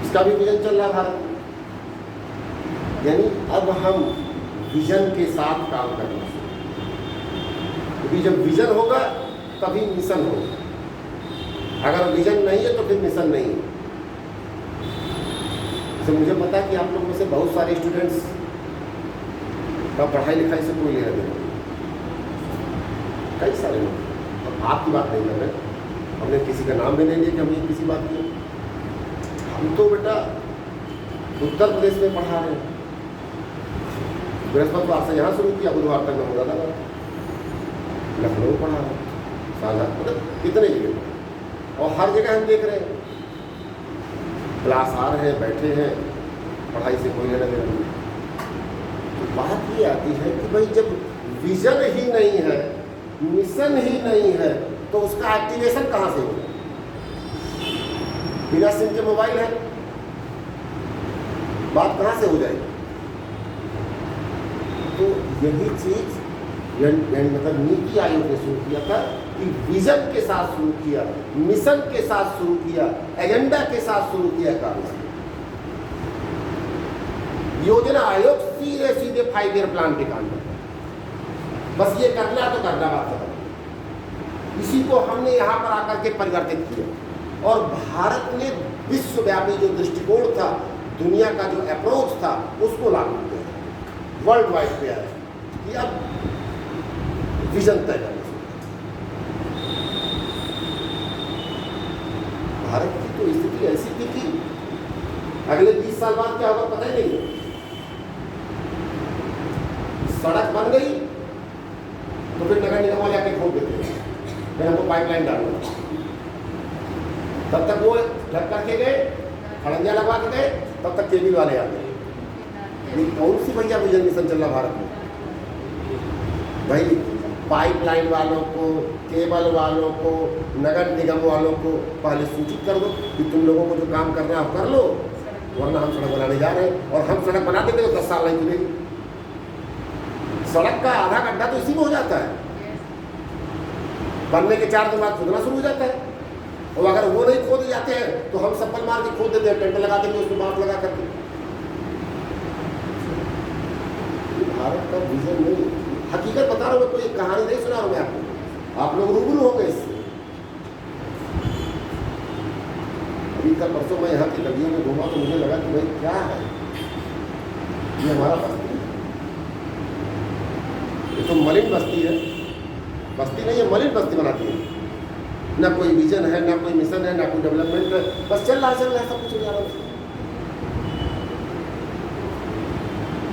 इसका भी विजन चल रहा भारत में। यानी अब हम विजन के साथ काम करना शुरू, क्योंकि जब विजन होगा तभी मिशन होगा। अगर विजन नहीं है तो फिर मिशन नहीं है। तो मुझे पता है कि आप लोग में से बहुत सारे स्टूडेंट्स का पढ़ाई लिखाई से कोई लेना देना, कई सारे लोग। अब आपकी बात नहीं कर रहे, हमने किसी का नाम भी नहीं लिया कि हमने किसी बात की। हम तो बेटा उत्तर प्रदेश में पढ़ा रहे हैं, बृहस्पतिवार से यहाँ शुरू किया, बुधवार तक में मुरादाबाद, लखनऊ पढ़ा रहे हैं, साझा, मतलब कितने जगह, और हर जगह हम देख रहे हैं क्लास आ रहे हैं, बैठे हैं, पढ़ाई से कोई लेना देना नहीं। तो बात ये आती है कि भाई जब विजन ही नहीं है, मिशन ही नहीं है, तो उसका एक्टिवेशन कहाँ से होगा? बिना सिम के मोबाइल है, बात कहाँ से हो जाएगी? तो यही चीज मतलब नीति आयोग ने शुरू किया था कि विजन के साथ शुरू किया, मिशन के साथ शुरू किया, एजेंडा के साथ शुरू किया काम। योजना आयोग सीधे सीधे 5 ईयर प्लान पे काम करता है, बस ये करना तो करना, बात खत्म। इसी को हमने यहाँ पर आकर के परिवर्तित किया और भारत ने विश्वव्यापी जो दृष्टिकोण था, दुनिया का जो अप्रोच था, उसको लागू किया, वर्ल्ड वाइड पे आया कि अब विजन तय करना। भारत की तो स्थिति ऐसी थी कि अगले 20 साल बाद क्या होगा पता ही नहीं है। सड़क बन गई तो फिर नगर निगम वाले आके खोद देते हैं, फिर हमको पाइपलाइन डालना, तब तक वो ढक करके गए, खड़ंजा लगवा के गए, तब तक केबल वाले आ गए। कौन सी भैया विजन मिशन चल रहा भारत में? भाई पाइपलाइन वालों को, केबल वालों को, नगर निगम वालों को पहले सूचित कर दो कि तुम लोगों को जो काम करना है कर लो, वरना हम सड़क बनाने जा रहे हैं। और हम सड़क बना देंगे तो 10 साल नहीं खुलेगी। सड़क का आधा गड्ढा तो इसी में हो जाता है, बनने के 4 दिन बाद खुदना शुरू हो जाता है। और अगर वो नहीं खोद जाते हैं तो हम सप्पल मार के खोद देते हैं, टेंट लगा देंगे उसमें बांस लगा करके। भारत का विजन नहीं, हकीकत बता रहा हूँ, कोई कहानी नहीं सुना रहा मैं आपको, आप लोग रूबरू हो गए इससे। अभी कल परसों मैं यहाँ की गलियों में घूमा तो मुझे लगा कि भाई क्या है ये, हमारा बस्ती, ये तो मलिन बस्ती है, बस्ती नहीं है, मलिन बस्ती बनाती है। ना कोई विजन है, ना कोई मिशन है, ना कोई डेवलपमेंट है, बस चल रहा है सब कुछ हो जा रहा है।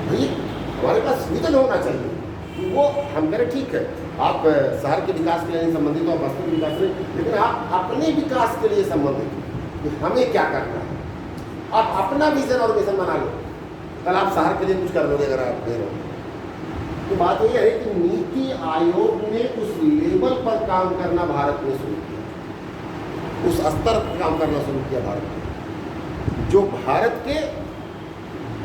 भाई हमारे पास विजन होना चाहिए, वो हम करें ठीक है, आप शहर के विकास के लिए नहीं संबंधित हो, बस्ती के विकास से, लेकिन आप अपने विकास के लिए संबंधित कि हमें क्या करना है। आप अपना विजन और मिशन बना लो, कल आप शहर के लिए कुछ कर लोगे अगर आप दे रहे हो। तो बात यह है कि नीति आयोग ने उस लेवल पर काम करना भारत में शुरू किया, उस स्तर पर काम करना शुरू किया भारत में, जो भारत के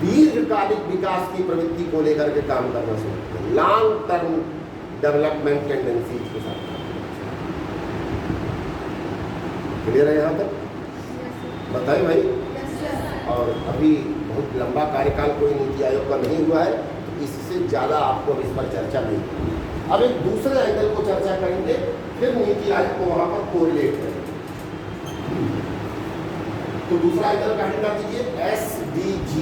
दीर्घकालिक विकास की प्रवृत्ति को लेकर के काम करना शुरू किया, लॉन्ग टर्म डेवलपमेंट टेंडेंसीज के साथ। क्लियर है यहाँ तक? बताइए भाई। और अभी बहुत लंबा कार्यकाल कोई नीति आयोग का नहीं हुआ है, तो इससे ज़्यादा आपको इस पर चर्चा नहीं होगी। अब एक दूसरे एंगल को चर्चा करेंगे, फिर नीति आयोग को वहाँ पर कोरिलेट करेंगे। तो दूसरा एंगल का हेडिंग कर दीजिए SDG,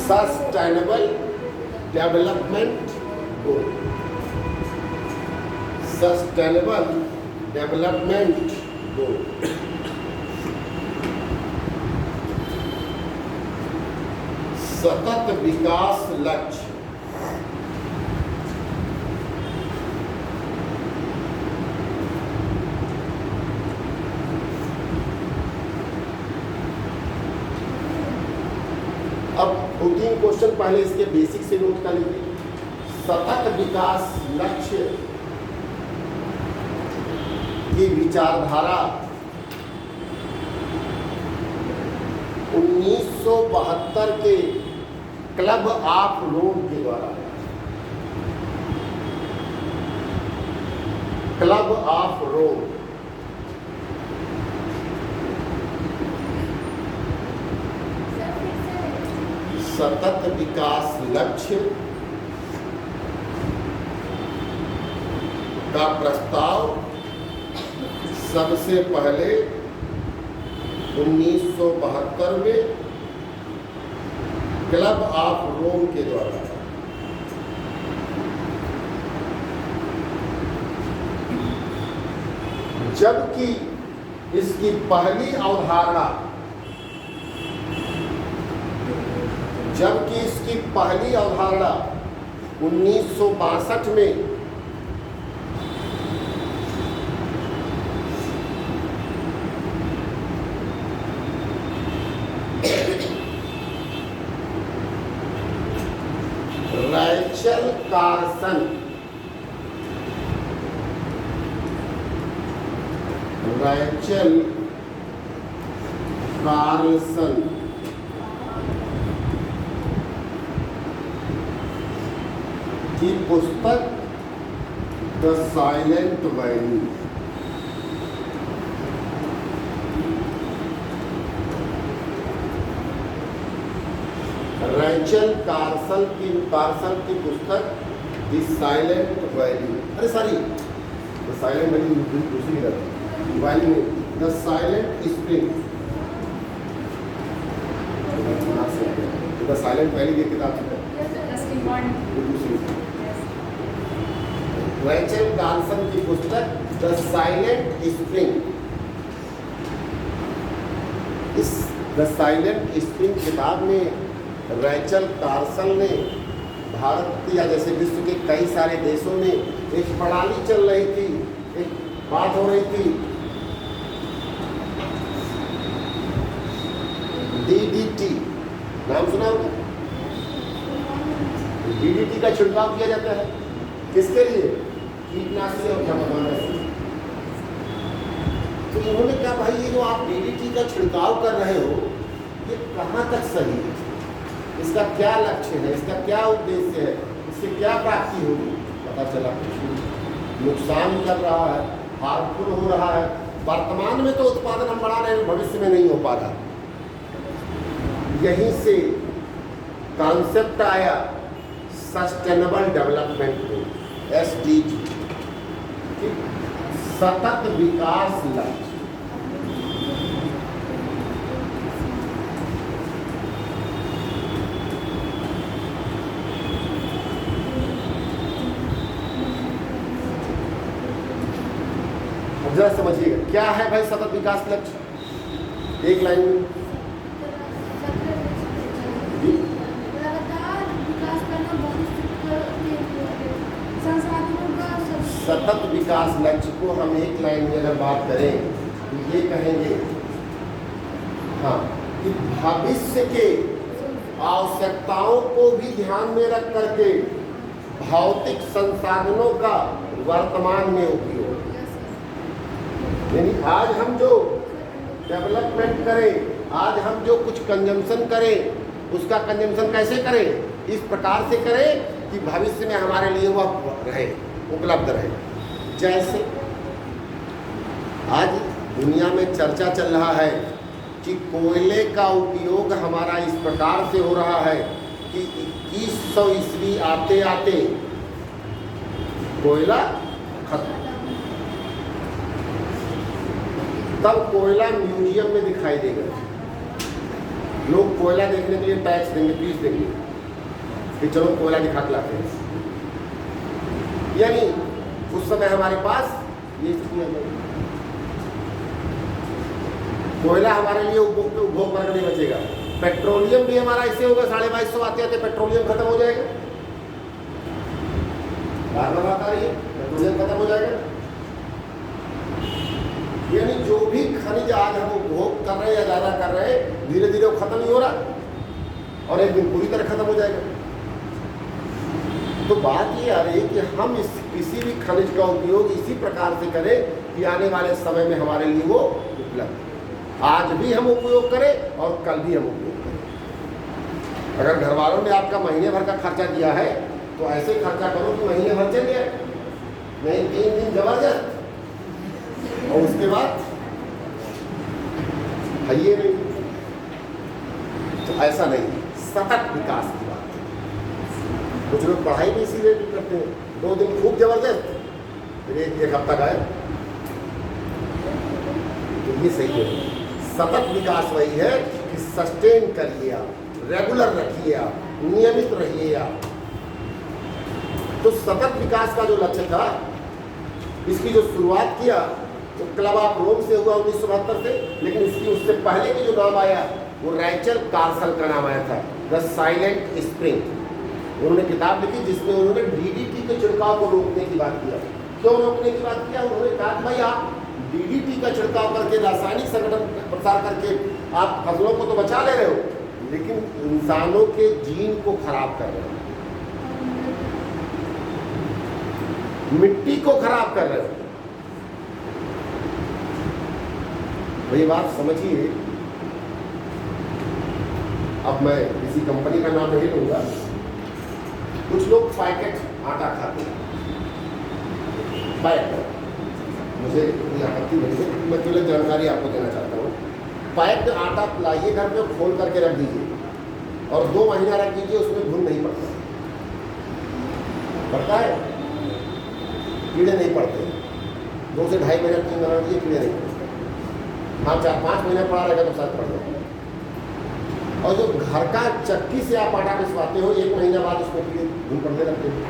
sustainable development goal, sustainable development goal. सतत विकास लक्ष्य। अब 2-3 क्वेश्चन पहले इसके बेसिक से नोट कर लीजिए। सतत विकास लक्ष्य की विचारधारा 1972 के क्लब ऑफ रोम के द्वारा, क्लब ऑफ रोम, सतत विकास लक्ष्य का प्रस्ताव सबसे पहले 1972 में क्लब ऑफ रोम के द्वारा जबकि इसकी पहली अवधारणा, जबकि इसकी पहली अवधारणा 1962 में रैचल कार्सन, रैचल कार्सन की पुस्तक the silent valley, Rachel Carson की पुस्तक द साइलेंट वैली, अरे सॉरी द साइलेंट वैली दूसरी वैली में the silent spring, the silent valley की किताब है रैचल कार्सन की पुस्तक द साइलेंट स्प्रिंग। इस द साइलेंट स्प्रिंग किताब में रैचल कार्सन ने भारत या जैसे विश्व के कई सारे देशों में एक प्रणाली चल रही थी, एक बात हो रही थी, DDT नाम सुना होगा? DDT का छिड़काव किया जाता है किसके लिए? कीटनाशी और जमावट। तो इन्होंने कहा भाई ये जो आप DDT का छिड़काव कर रहे हो ये कहाँ तक सही है, इसका क्या लक्ष्य है, इसका क्या उद्देश्य है, इससे क्या प्राप्ति होगी? पता चला नुकसान कर रहा है, हार्मफुल हो रहा है। वर्तमान में तो उत्पादन हम बढ़ा रहे हैं, भविष्य में नहीं हो पा रहा। यहीं से कॉन्सेप्ट आया सस्टेनेबल डेवलपमेंट गोल, SDG, सतत विकास लक्ष्य। जरा समझिएगा क्या है भाई सतत विकास लक्ष्य, एक लाइन में लगातार विकास करना, संसाधनों का सतत विकास लक्ष्य को हम एक लाइन में अगर बात करें तो ये कहेंगे हाँ कि भविष्य के आवश्यकताओं को भी ध्यान में रख करके भौतिक संसाधनों का वर्तमान में उपयोग, यानी आज हम जो डेवलपमेंट करें, आज हम जो कुछ कंजम्पशन करें उसका कंजम्पशन कैसे करें, इस प्रकार से करें कि भविष्य में हमारे लिए वह रहे, उपलब्ध रहे। जैसे आज दुनिया में चर्चा चल रहा है कि कोयले का उपयोग हमारा इस प्रकार से हो रहा है कि 2100 ईस्वी आते आते कोयला खत्म, तब कोयला म्यूजियम में दिखाई देगा, लोग कोयला देखने के लिए टैक्स देंगे, फीस देंगे कि चलो कोयला दिखा के लाते हैं। यानी उस समय हमारे पास ये स्थिति है, कोयला हमारे लिए उपभोग वर्ग नहीं बचेगा। पेट्रोलियम भी हमारा ऐसे होगा, 2250 आते आते पेट्रोलियम खत्म हो जाएगा, बार बार बात आ रही है, पेट्रोलियम खत्म हो जाएगा। यानी जो भी खनिज आज हम उपभोग कर रहे हैं या ज़्यादा कर रहे हैं, धीरे धीरे वो खत्म ही हो रहा और एक दिन पूरी तरह खत्म हो जाएगा। तो बात ये आ रही है कि हम इस किसी भी खनिज का उपयोग इसी प्रकार से करें कि आने वाले समय में हमारे लिए वो उपलब्ध, आज भी हम उपयोग करें और कल भी हम उपयोग करें। अगर घर वालों ने आपका महीने भर का खर्चा दिया है तो ऐसे खर्चा करो कि महीने भर चल जाए, नहीं 3 दिन जबरदस्त और उसके बाद है नहीं। तो ऐसा नहीं, सतत विकास की बात है। कुछ लोग पढ़ाई भी इसीलिए करते हैं, 2 दिन खूब जबरदस्त, फिर एक हफ्ता गायब। तो ये सही है, सतत विकास वही है कि सस्टेन करिए आप, रेगुलर रखिए आप, नियमित रहिए आप। तो सतत विकास का जो लक्ष्य था, इसकी जो शुरुआत किया तो क्लब ऑफ रोम से हुआ 1972 से, लेकिन इसकी उससे पहले की जो नाम आया वो रैचल कार्सन का नाम आया था, द साइलेंट स्प्रिंग। उन्होंने किताब लिखी जिसमें उन्होंने डीडीटी के छिड़काव को रोकने की बात किया। क्यों रोकने की बात किया? उन्होंने कहा भाई आप डीडीटी का छिड़काव करके, रासायनिक संगठन प्रसार करके आप फसलों को तो बचा ले रहे हो, लेकिन इंसानों के जीन को खराब कर रहे हो, मिट्टी को खराब कर रहे हो। तो ये बात समझिए। अब मैं किसी कंपनी का नाम नहीं लूंगा। कुछ लोग पैकेट आटा खाते हैं, पैकेट, मुझे कोई आपत्ति नहीं है, मैं केवल जानकारी आपको देना चाहता हूँ। पैक्ड आटा लाइए घर पे, खोल करके रख दीजिए और 2 महीना रख दीजिए, उसमें घुन नहीं पड़ता। पड़ता है? कीड़े नहीं पड़ते। 2 से 2.5 महीना 3 महीना रखिए, कीड़े नहीं पड़ते। हाँ 4-5 महीना पड़ा रहेगा तो शायद पड़ जाएगा। और जो घर का चक्की से आप आटा पिसवाते हो, 1 महीना बाद उसमें कीड़े घुन पड़ने लगते हैं।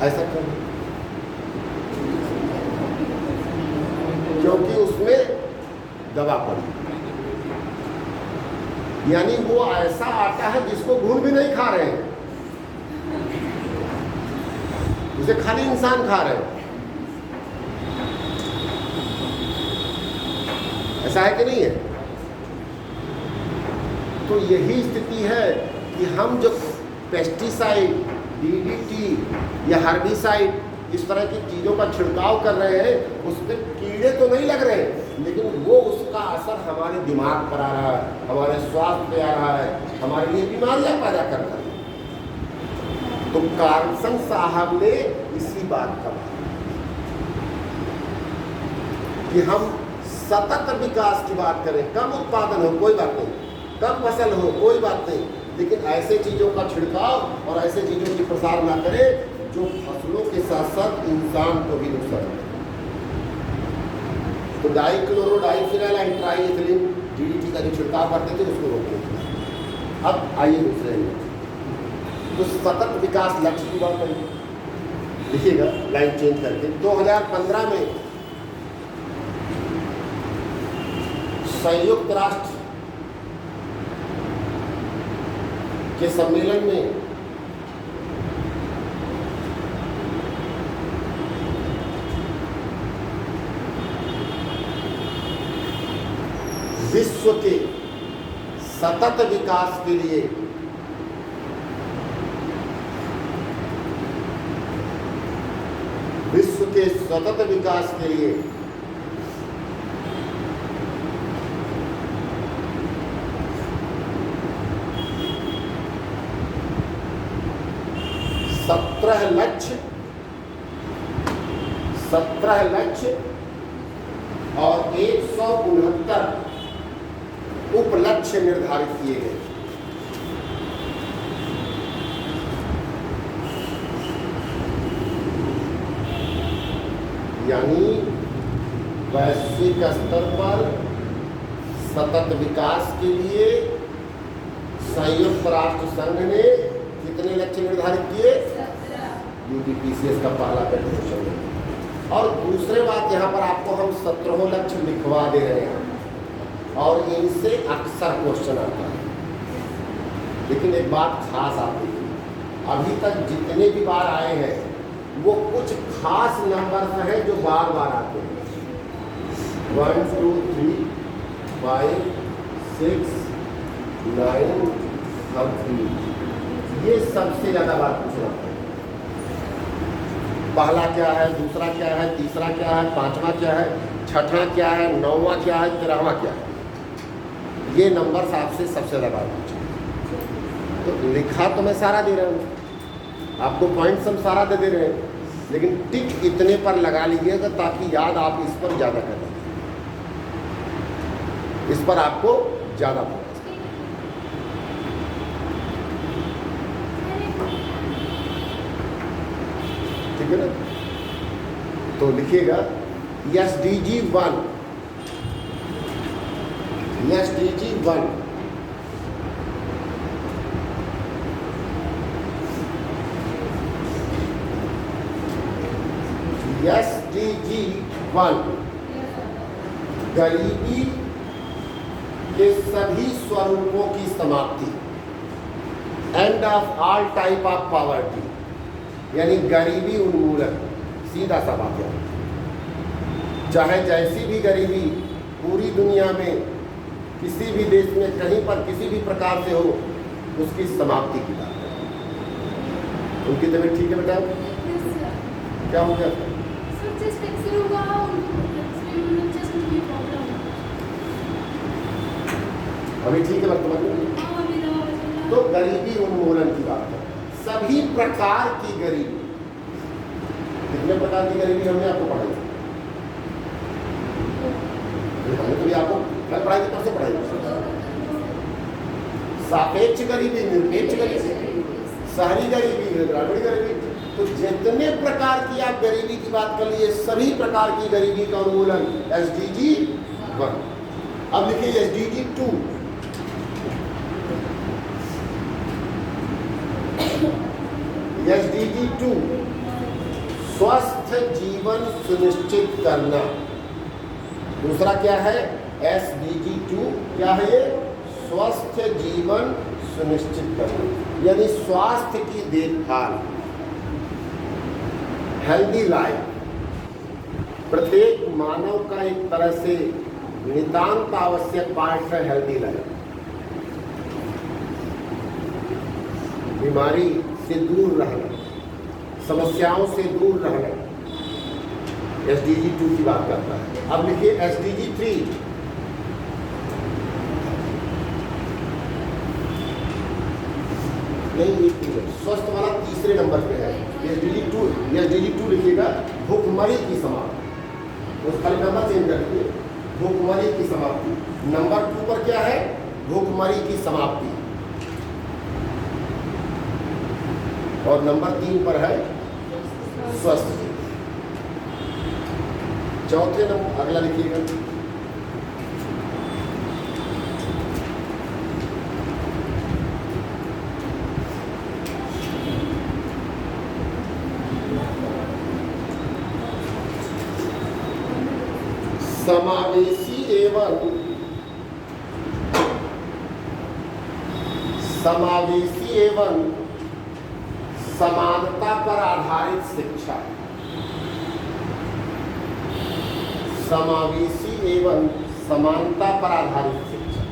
ऐसा क्यों? क्योंकि उसमें दवा पड़ी। यानी वो ऐसा आटा है जिसको घुन भी नहीं खा रहे हैं, उसे खाली इंसान खा रहे हैं। ऐसा है कि नहीं है? तो यही स्थिति है कि हम जो पेस्टिसाइड, डीडीटी या हर्बिसाइड, इस तरह की चीज़ों का छिड़काव कर रहे हैं, उसमें कीड़े तो नहीं लग रहे, लेकिन वो उसका असर हमारे दिमाग पर आ रहा है, हमारे स्वास्थ्य पे आ रहा है, हमारे लिए बीमारियां पैदा कर रहा है। तो कार्सन साहब ने इसी बात का कि हम सतत विकास की बात करें, कम उत्पादन हो कोई बात नहीं, कम फसल हो कोई बात नहीं, लेकिन ऐसे चीज़ों का छिड़काव और ऐसे चीज़ों की प्रसार ना करें जो फसलों के साथ साथ इंसान को भी नुकसान है। तो डाइक्लोरोडाइफिनाइल एंड ट्राइएथिलीन डीडीटी का जो छिड़काव करते थे उसको रोकते। अब आइए दूसरे में, तो सतत विकास लक्ष्य की बात करें, देखिएगा लाइन चेंज करके 2015 में संयुक्त राष्ट्र के सम्मेलन में विश्व के सतत विकास के लिए सत्रह लक्ष्य और 169 उपलक्ष्य निर्धारित किए गए। यानी वैश्विक स्तर पर सतत विकास के लिए संयुक्त राष्ट्र संघ ने कितने लक्ष्य निर्धारित किए? यूपीपीसीएस का पहला पेटिशन है। और दूसरे बात, यहाँ पर आपको हम 17 लक्ष्य लिखवा दे रहे हैं और इनसे अक्सर क्वेश्चन आता है। लेकिन एक बात खास आप देखिए, अभी तक जितने भी बार आए हैं वो कुछ खास नंबर हैं जो बार बार आते हैं। 1 2 3 5 6 9 13, ये सबसे ज़्यादा बार पूछना है। पहला क्या है, दूसरा क्या है, तीसरा क्या है, पांचवा क्या है, छठा क्या है, नौवां क्या है, 13वां क्या है, ये नंबर आपसे सबसे ज़्यादा पूछे। तो लिखा तो मैं सारा दे रहा हूँ, आपको पॉइंट्स हम सारा दे रहे हैं, लेकिन टिक इतने पर लगा लीजिएगा ताकि याद आप इस पर ज़्यादा करें, इस पर आपको ज़्यादा पड़े। ठीक है ना? तो लिखिएगा SDG 1, SDG 1 SDG 1 SDG 1 गरीबी के सभी स्वरूपों की समाप्ति, end of all type of poverty, यानी गरीबी उन्मूलन। सीधा सा बात है, चाहे जैसी भी गरीबी पूरी दुनिया में किसी भी देश में कहीं पर किसी भी प्रकार से हो, उसकी समाप्ति की बात है। उनकी तबीयत ठीक है बेटा? क्या हो गया? अभी ठीक है वर्तमान में? तो गरीबी उन्मूलन की बात है, सभी प्रकार की गरीबी। कितने प्रकार की गरीबी हमने आपको पढ़ाई? हमने तो आपको कल पढ़ाई थी, परसों पढ़ाई। सापेक्ष गरीबी, निरपेक्ष गरीबी, शहरी गरीबी, ग्रामीण गरीबी। तो जितने प्रकार की आप गरीबी की बात कर लिए, सभी प्रकार की गरीबी का उन्मूलन SDG 1। अब लिखिए SDG 2। SDG 2 स्वस्थ जीवन सुनिश्चित करना। दूसरा क्या है? SDG 2 क्या है ये? स्वस्थ जीवन सुनिश्चित करना, यानी स्वास्थ्य की देखभाल, हेल्दी लाइफ। प्रत्येक मानव का एक तरह से नितांत आवश्यक पार्ट है हेल्दी लाइफ। बीमारी से दूर रहना, समस्याओं से दूर रहना, SDG 2 की बात करता है। अब लिखिए SDG 3। नहीं, स्वस्थ वाला तीसरे नंबर पे है। SDG 2 लिखिएगा, भूखमरी की समाप्ति। उस खाली नंबर चेंज कर दीजिए, भूखमरी की समाप्ति। नंबर 2 पर क्या है? भूखमरी की समाप्ति। और नंबर 3 पर है स्वस्थ जीवन। चौथे नंबर अगला लिखिएगा, समावेशी एवं समानता पर आधारित शिक्षा। समावेशी एवं समानता पर आधारित शिक्षा,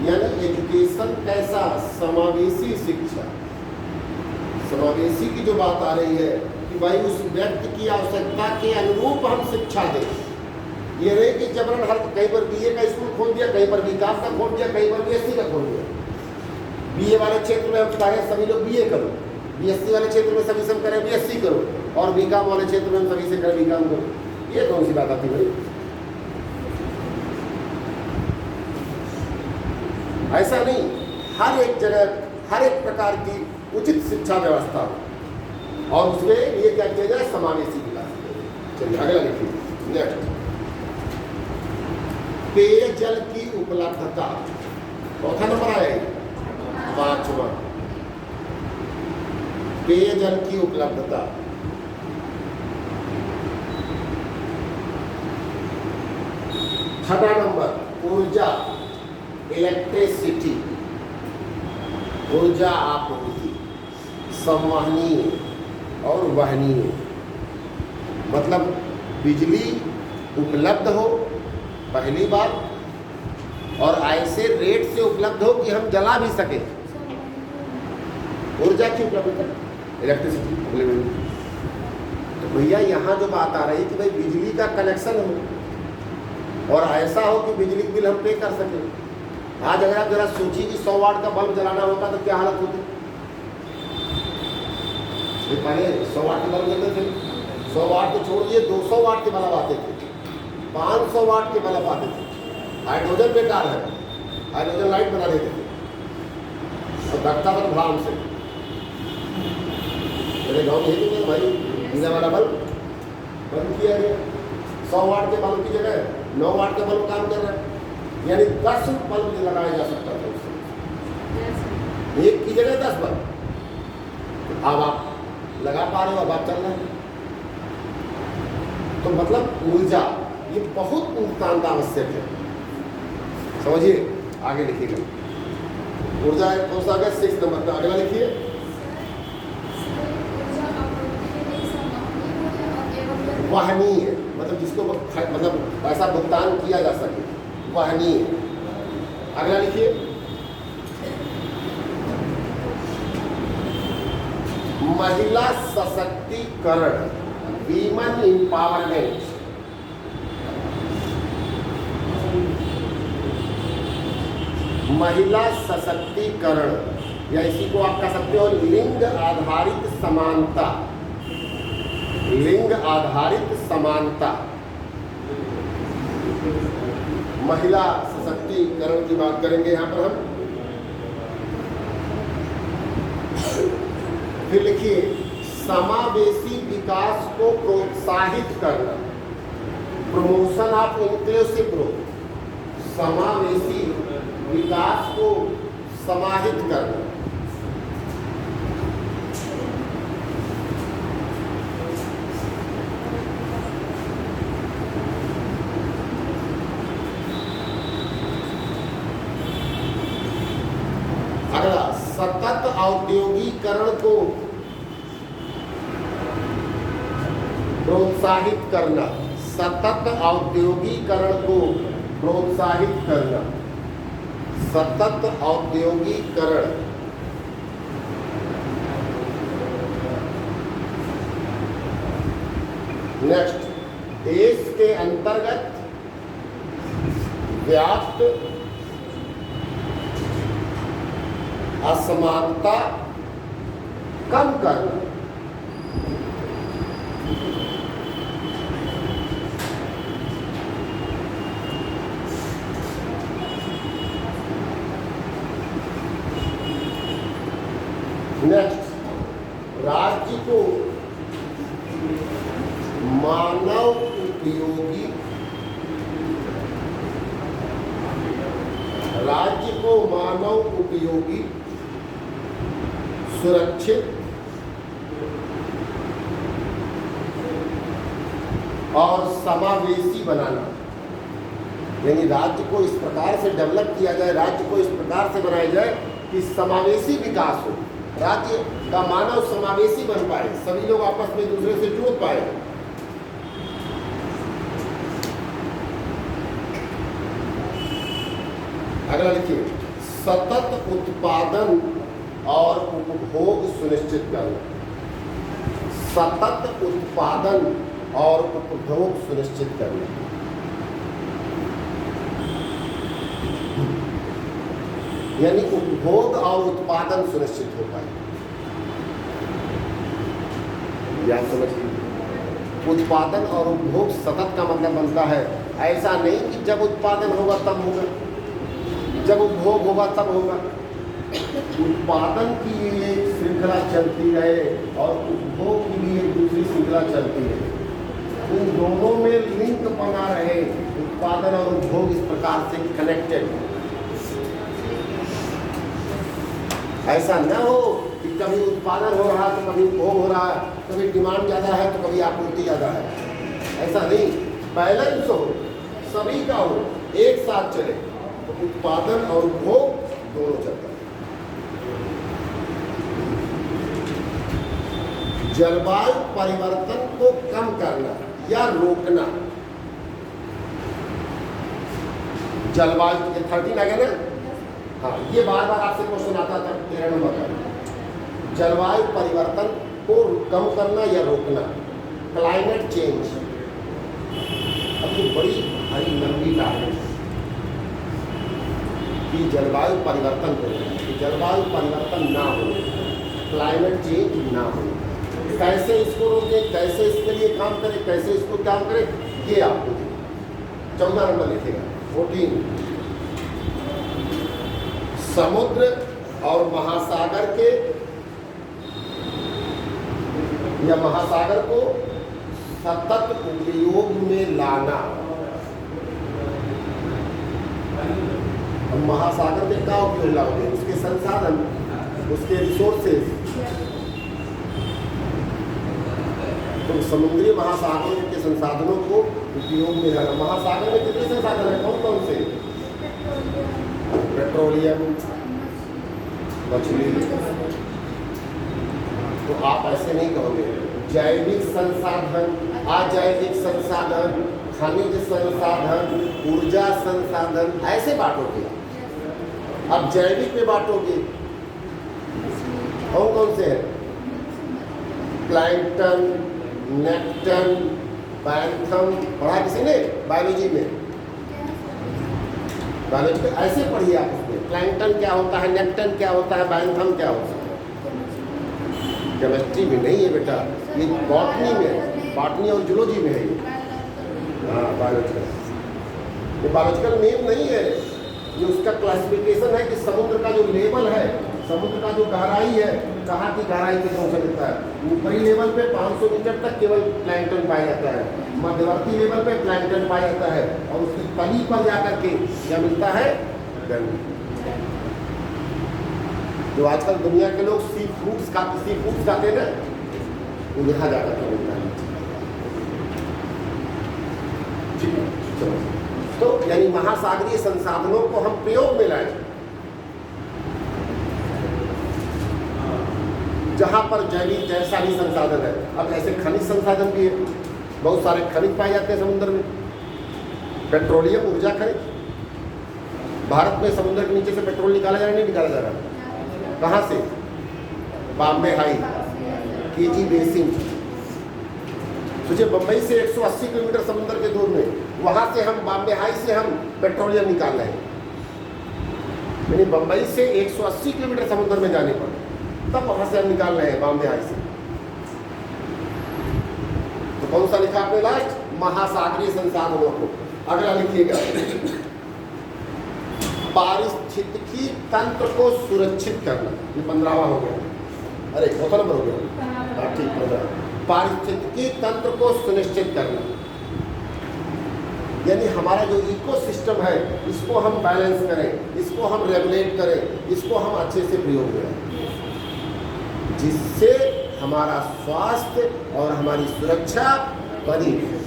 यानी एजुकेशन कैसा? समावेशी शिक्षा। समावेशी की जो बात आ रही है कि भाई उस व्यक्ति की आवश्यकता के अनुरूप हम शिक्षा दें। ये नहीं कि जबरन हर कहीं पर BA का स्कूल खोल दिया, कहीं पर विकास का खोल दिया, कहीं पर BSc का खोल दिया। BA वाले क्षेत्र में हम कहें सभी लोग BA करो, BSc वाले क्षेत्र में सभी से हम करें BSc करो, और बीकॉम वाले क्षेत्र में हम सभी से करें बीकॉम करो। ये कौन सी बात आती भाई? ऐसा नहीं, हर एक जगह हर एक प्रकार की उचित शिक्षा व्यवस्था हो, और उसमें ये क्या किया जाए? समावेशी विकास। चलिए अगला लिखिए, नेक्स्ट। पेयजल की उपलब्धता, चौथा नंबर आएगा। 5वां, पेयजल की उपलब्धता। छठा नंबर, ऊर्जा, इलेक्ट्रिसिटी, ऊर्जा आपूर्ति, संवहनीय और वहनीय। मतलब बिजली उपलब्ध हो, पहली बात, और ऐसे रेट से उपलब्ध हो कि हम जला भी सके। ऊर्जा की उपलब्धता, इलेक्ट्रिसिटी अवेलेबिलिटी। तो भैया यहाँ जो बात आ रही है कि भाई बिजली का कनेक्शन हो, और ऐसा हो कि बिजली का बिल हम पे कर सकें। आज अगर आप जरा सोचिए कि 100 वाट का बल्ब जलाना होता तो क्या हालत होती? पहले 100 वाट के बल्ब जलते थे, 100 वाट को छोड़िए 200 वाट के बल्ब आते थे, 500 वाट के बल्ब आते थे। हाइड्रोजन बेकार है, हाइड्रोजन लाइट बना देते थे और दखता था भ्राम से। मेरे गाँव में ही तो भाई नीला वाला बल्ब बंद किया गया। 100 वाट के बल्ब की जगह 9 वाट का बल्ब काम कर रहा है, यानी 10 बल्ब लगाया जा सकता था उससे, एक की जगह 10 बल्ब। अब आप लगा पा रहे हो, अब आप चल रहे हैं। तो मतलब ऊर्जा ये बहुत नितांत आवश्यक है। समझिए, आगे लिखिएगा। ऊर्जा कौन सा आ गया? 6 नंबर पे। अगला लिखिए। वहनीय, मतलब जिसको मतलब पैसा भुगतान किया जा सके, वहनीय। अगला लिखिए। महिला सशक्तिकरण, वीमन एम्पावरमेंट। महिला सशक्तिकरण, या इसी को आप कह सकते हो लिंग आधारित समानता। लिंग आधारित समानता, महिला सशक्तिकरण की बात करेंगे यहाँ पर हम। फिर लिखिए, समावेशी विकास को प्रोत्साहित करना, प्रमोशन ऑफ इंक्लूसिव ग्रोथ। समावेशी विकास को समाहित करना। अगला, सतत औद्योगिकरण को प्रोत्साहित करना। सतत औद्योगिकरण को प्रोत्साहित करना। सतत औद्योगिकरण। नेक्स्ट, देश के अंतर्गत व्याप्त असमानता कम करना। नेक्स्ट, राज्य को मानव उपयोगी, राज्य को मानव उपयोगी, सुरक्षित और समावेशी बनाना। यानी राज्य को इस प्रकार से डेवलप किया जाए, राज्य को इस प्रकार से बनाया जाए कि समावेशी विकास हो, राज्य का मानव समावेशी बन पाए, सभी लोग आपस में दूसरे से जुड़ पाए। अगला लिखिए, सतत उत्पादन और उपभोग सुनिश्चित करना। सतत उत्पादन और उपभोग सुनिश्चित करना। यानी उपभोग और उत्पादन सुनिश्चित हो पाए। या समझिए, उत्पादन और उपभोग सतत का मतलब बनता है, ऐसा नहीं कि जब उत्पादन होगा तब होगा, जब उपभोग होगा तब होगा। उत्पादन की एक श्रृंखला चलती रहे और उपभोग की भी एक दूसरी श्रृंखला चलती है, उन दोनों में लिंक बना रहे। उत्पादन और उपभोग इस प्रकार से कनेक्टेड। ऐसा न हो कि कभी उत्पादन हो रहा है तो कभी उपभोग हो रहा है, कभी डिमांड ज़्यादा है तो कभी आपूर्ति ज़्यादा है। ऐसा नहीं, बैलेंस हो, सभी का हो, एक साथ चले तो उत्पादन और उपभोग दोनों चलता है। जलवायु परिवर्तन को कम करना या रोकना। जलवायु 13 आ गया ना? हाँ, ये बार बार आपसे क्वेश्चन आता था 13 नंबर का। जलवायु परिवर्तन को कम करना या रोकना, क्लाइमेट चेंज। अब ये बड़ी भारी लंबी टारगेट है कि जलवायु परिवर्तन हो, कि जलवायु परिवर्तन ना हो, क्लाइमेट चेंज ना हो। कैसे इसको रोकें, कैसे इसके लिए काम करें, कैसे इसको काम करें, ये आपको 14 नंबर लिखेगा। 14, समुद्र और महासागर के या महासागर को सतत उपयोग में लाना। हम महासागर में क्या उपयोग लाओगे? उसके संसाधन, उसके रिसोर्सेज। तो समुद्री महासागरों के संसाधनों को उपयोग में लाना। महासागर में कितने संसाधन है, कौन कौन से? पेट्रोलियम, मछली। तो आप ऐसे नहीं कहोगे जैविक संसाधन, अजैविक संसाधन, खनिज संसाधन, ऊर्जा संसाधन, ऐसे बांटोगे। अब जैविक में बांटोगे, कौन कौन से हैं? प्लैंकटन, नेक्टन, पैंथम। पढ़ा किसी ने बायोलॉजी में? बायोलॉजी में ऐसे पढ़िए आप उसमें। प्लैंकटन क्या होता है, नेक्टन क्या होता है, पैंथम क्या होता है? केमिस्ट्री में नहीं है बेटा, ये बॉटनी में है, बॉटनी और जूलॉजी में है ये। हाँ, बायोलॉजिकल, ये बायोलॉजिकल नेम नहीं है, ये उसका क्लासिफिकेशन है कि समुद्र का जो लेवल है, समुद्र का जो गहराई है, कहाँ की गहराई के कौन सा मिलता है। ऊपरी लेवल पे 500 मीटर तक केवल प्लैंकटन पाया जाता है, मध्यवर्ती लेवल पे प्लैंकटन पाया जाता है, और उसकी तली पर जाकर के क्या मिलता है, गंध। जो आजकल दुनिया के लोग सी फूड्स खाते हैं ना, वो यहाँ जाकर के मिलता है। ठीक है, चलो। तो यानी महासागरीय संसाधनों को हम प्रयोग में लाएं, जहां पर जैविक जैसा भी संसाधन है। अब ऐसे खनिज संसाधन भी है, बहुत सारे खनिज पाए जाते हैं समुद्र में। पेट्रोलियम, ऊर्जा खनिज। भारत में समुद्र के नीचे से पेट्रोल निकाला जा रहा है, नहीं निकाला जा रहा? कहाँ से? Bombay high, KG basin. सोचिए, बम्बई से 180 किलोमीटर समुद्र के दूर में, वहां से हम बॉम्बे हाई से हम पेट्रोलियम निकाल रहे हैं। यानी बम्बई से 180 किलोमीटर समुद्र में जाने पर तब वहां से हम निकाल रहे हैं, बॉम्बे हाई से। तो कौन सा लिखा आपने लास्ट? महासागरीय संसाधनों को। अगला लिखिएगा, पारिस्थितिकी तंत्र को सुरक्षित करना। ये 15वां हो गया। अरे चौथा नंबर हो गया। हाँ ठीक, 15। पारिस्थितिकी तंत्र को सुनिश्चित करना, यानी हमारा जो इकोसिस्टम है, इसको हम बैलेंस करें, इसको हम रेगुलेट करें, इसको हम अच्छे से प्रयोग करें, जिससे हमारा स्वास्थ्य और हमारी सुरक्षा बनी रहे।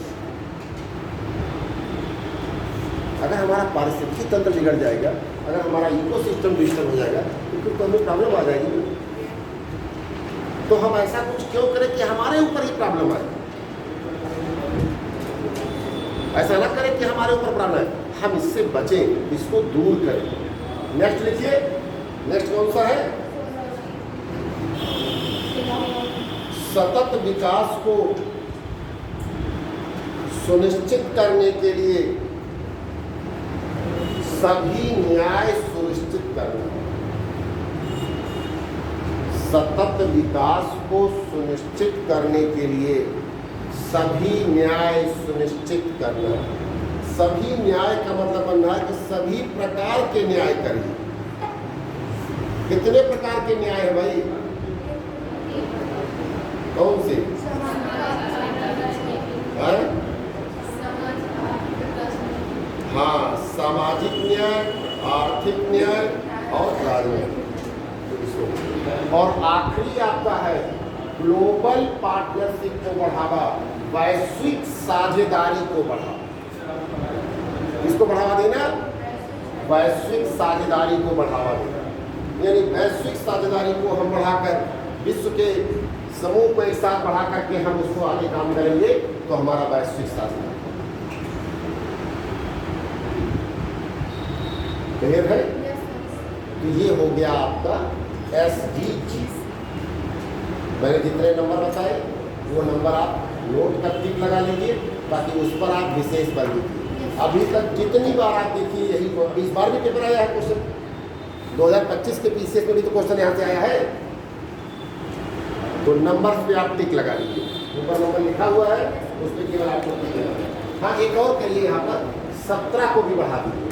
अगर हमारा पारिस्थितिकी तंत्र बिगड़ जाएगा, अगर हमारा इकोसिस्टम डिस्टर्ब हो जाएगा, तो फिर तो हमें प्रॉब्लम आ जाएगी। तो हम ऐसा कुछ क्यों करें कि हमारे ऊपर ही प्रॉब्लम आए? ऐसा ना करें कि हमारे ऊपर प्रॉब्लम है, हम इससे बचें, इसको दूर करें। नेक्स्ट लिखिए, नेक्स्ट कौन सा है? सतत विकास को सुनिश्चित करने के लिए सभी न्याय सुनिश्चित करना। सतत विकास को सुनिश्चित करने के लिए सभी न्याय सुनिश्चित करना। सभी न्याय का मतलब बनना है कि सभी प्रकार के न्याय करिए। कितने प्रकार के न्याय है भाई? कौन से? हाँ, सामाजिक न्याय, आर्थिक न्याय और राजनीतिक। और आखिरी आपका है ग्लोबल पार्टनरशिप को बढ़ावा, वैश्विक साझेदारी को बढ़ावा। इसको बढ़ावा देना, वैश्विक साझेदारी को बढ़ावा देना। यानी वैश्विक साझेदारी को हम बढ़ाकर विश्व के समूह को एक साथ बढ़ा करके हम उसको आगे काम करेंगे, तो हमारा वैश्विक साझेदारी क्लियर है। तो ये हो गया आपका SDG। मैंने जितने नंबर बताए वो नंबर आप नोट कर टिक लगा लीजिए, ताकि उस पर आप विशेष बल लीजिए। अभी तक जितनी बार आप देखिए यही, इस बार भी पेपर आया है क्वेश्चन, 2025 के पीसीएस में भी तो क्वेश्चन यहाँ से आया है। तो नंबर पे आप टिक लगा लीजिए, ऊपर नंबर लिखा हुआ है उस पर केवल आपको टिक लगाना है। हाँ, एक और करिए, यहाँ पर 17 को भी बढ़ा दीजिए।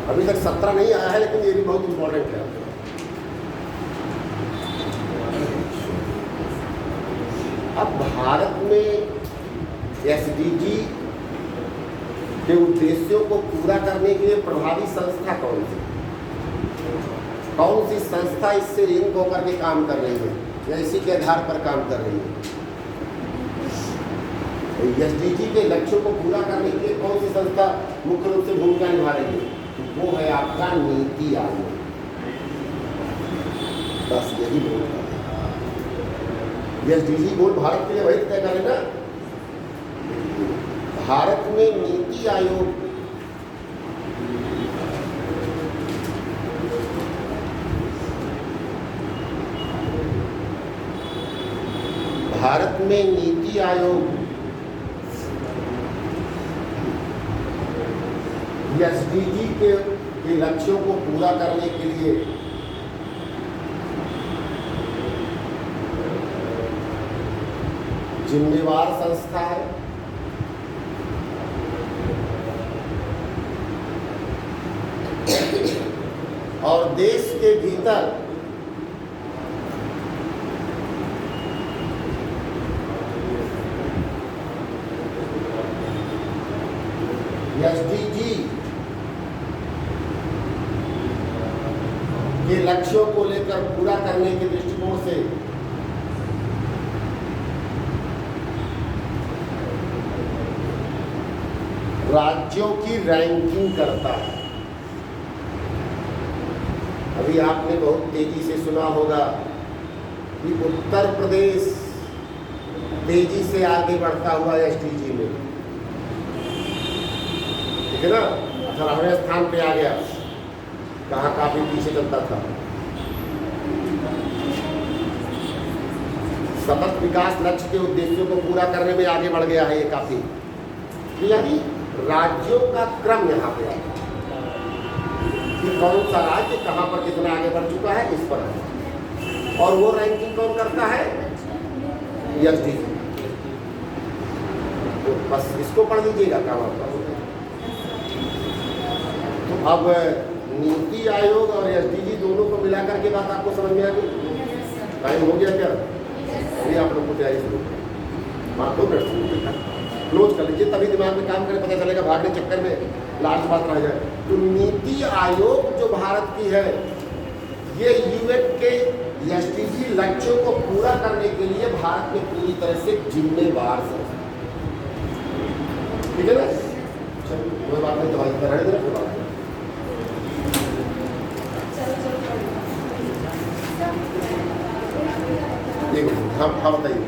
अभी तक 17 नहीं आया है, लेकिन ये भी बहुत इंपॉर्टेंट है। अब भारत में SDG के उद्देश्यों को पूरा करने के लिए प्रभावी संस्था कौन सी? कौन सी संस्था इससे लिंक होकर के काम कर रही है या इसी के आधार पर काम कर रही है? एसडीजी के लक्ष्यों को पूरा करने के लिए कौन सी संस्था मुख्य रूप से भूमिका निभा रही है? वो है आपका नीति आयोग। बस यही बोल रहा है। एसडीजी गोल भारत के लिए वही तय करे ना। भारत में नीति आयोग एसडीजी के लक्ष्यों को पूरा करने के लिए जिम्मेवार संस्था है। और देश के भीतर एसडीजी के लक्ष्यों को लेकर पूरा करने के दृष्टिकोण से राज्यों की रैंकिंग करता है। अभी आपने बहुत तेजी से सुना होगा कि उत्तर प्रदेश तेजी से आगे बढ़ता हुआ एसडीजी में, ठीक है ना, 18वें स्थान पे आ गया। कहाँ काफी पीछे चलता था। सतत विकास लक्ष्य के उद्देश्यों को पूरा करने में आगे बढ़ गया है ये काफी। यानी राज्यों का क्रम यहाँ पे आता है कि कौन सा राज्य कहाँ पर कितना आगे बढ़ चुका है, इस पर है। और वो रैंकिंग कौन करता है? एसडीजी। तो बस इसको पढ़ लीजिएगा काम आपका। तो अब नीति आयोग और एसडीजी दोनों को मिलाकर के बात आपको समझ में आ गई? टाइम हो गया क्या? अभी आप लोग को तैयारी शुरू करें। 2 मिनट क्लोज कर लीजिए, तभी दिमाग में काम करे, पता चलेगा। भागने चक्कर में लास्ट बात रह जाए। तो नीति आयोग जो भारत की है, ये यूएन के एसडीजी लक्ष्यों को पूरा करने के लिए भारत में पूरी तरह से जिम्मेवार संस्था, ठीक है ना? चलिए कोई बात नहीं, दवाई कर रहे थे। हाँ बताइए।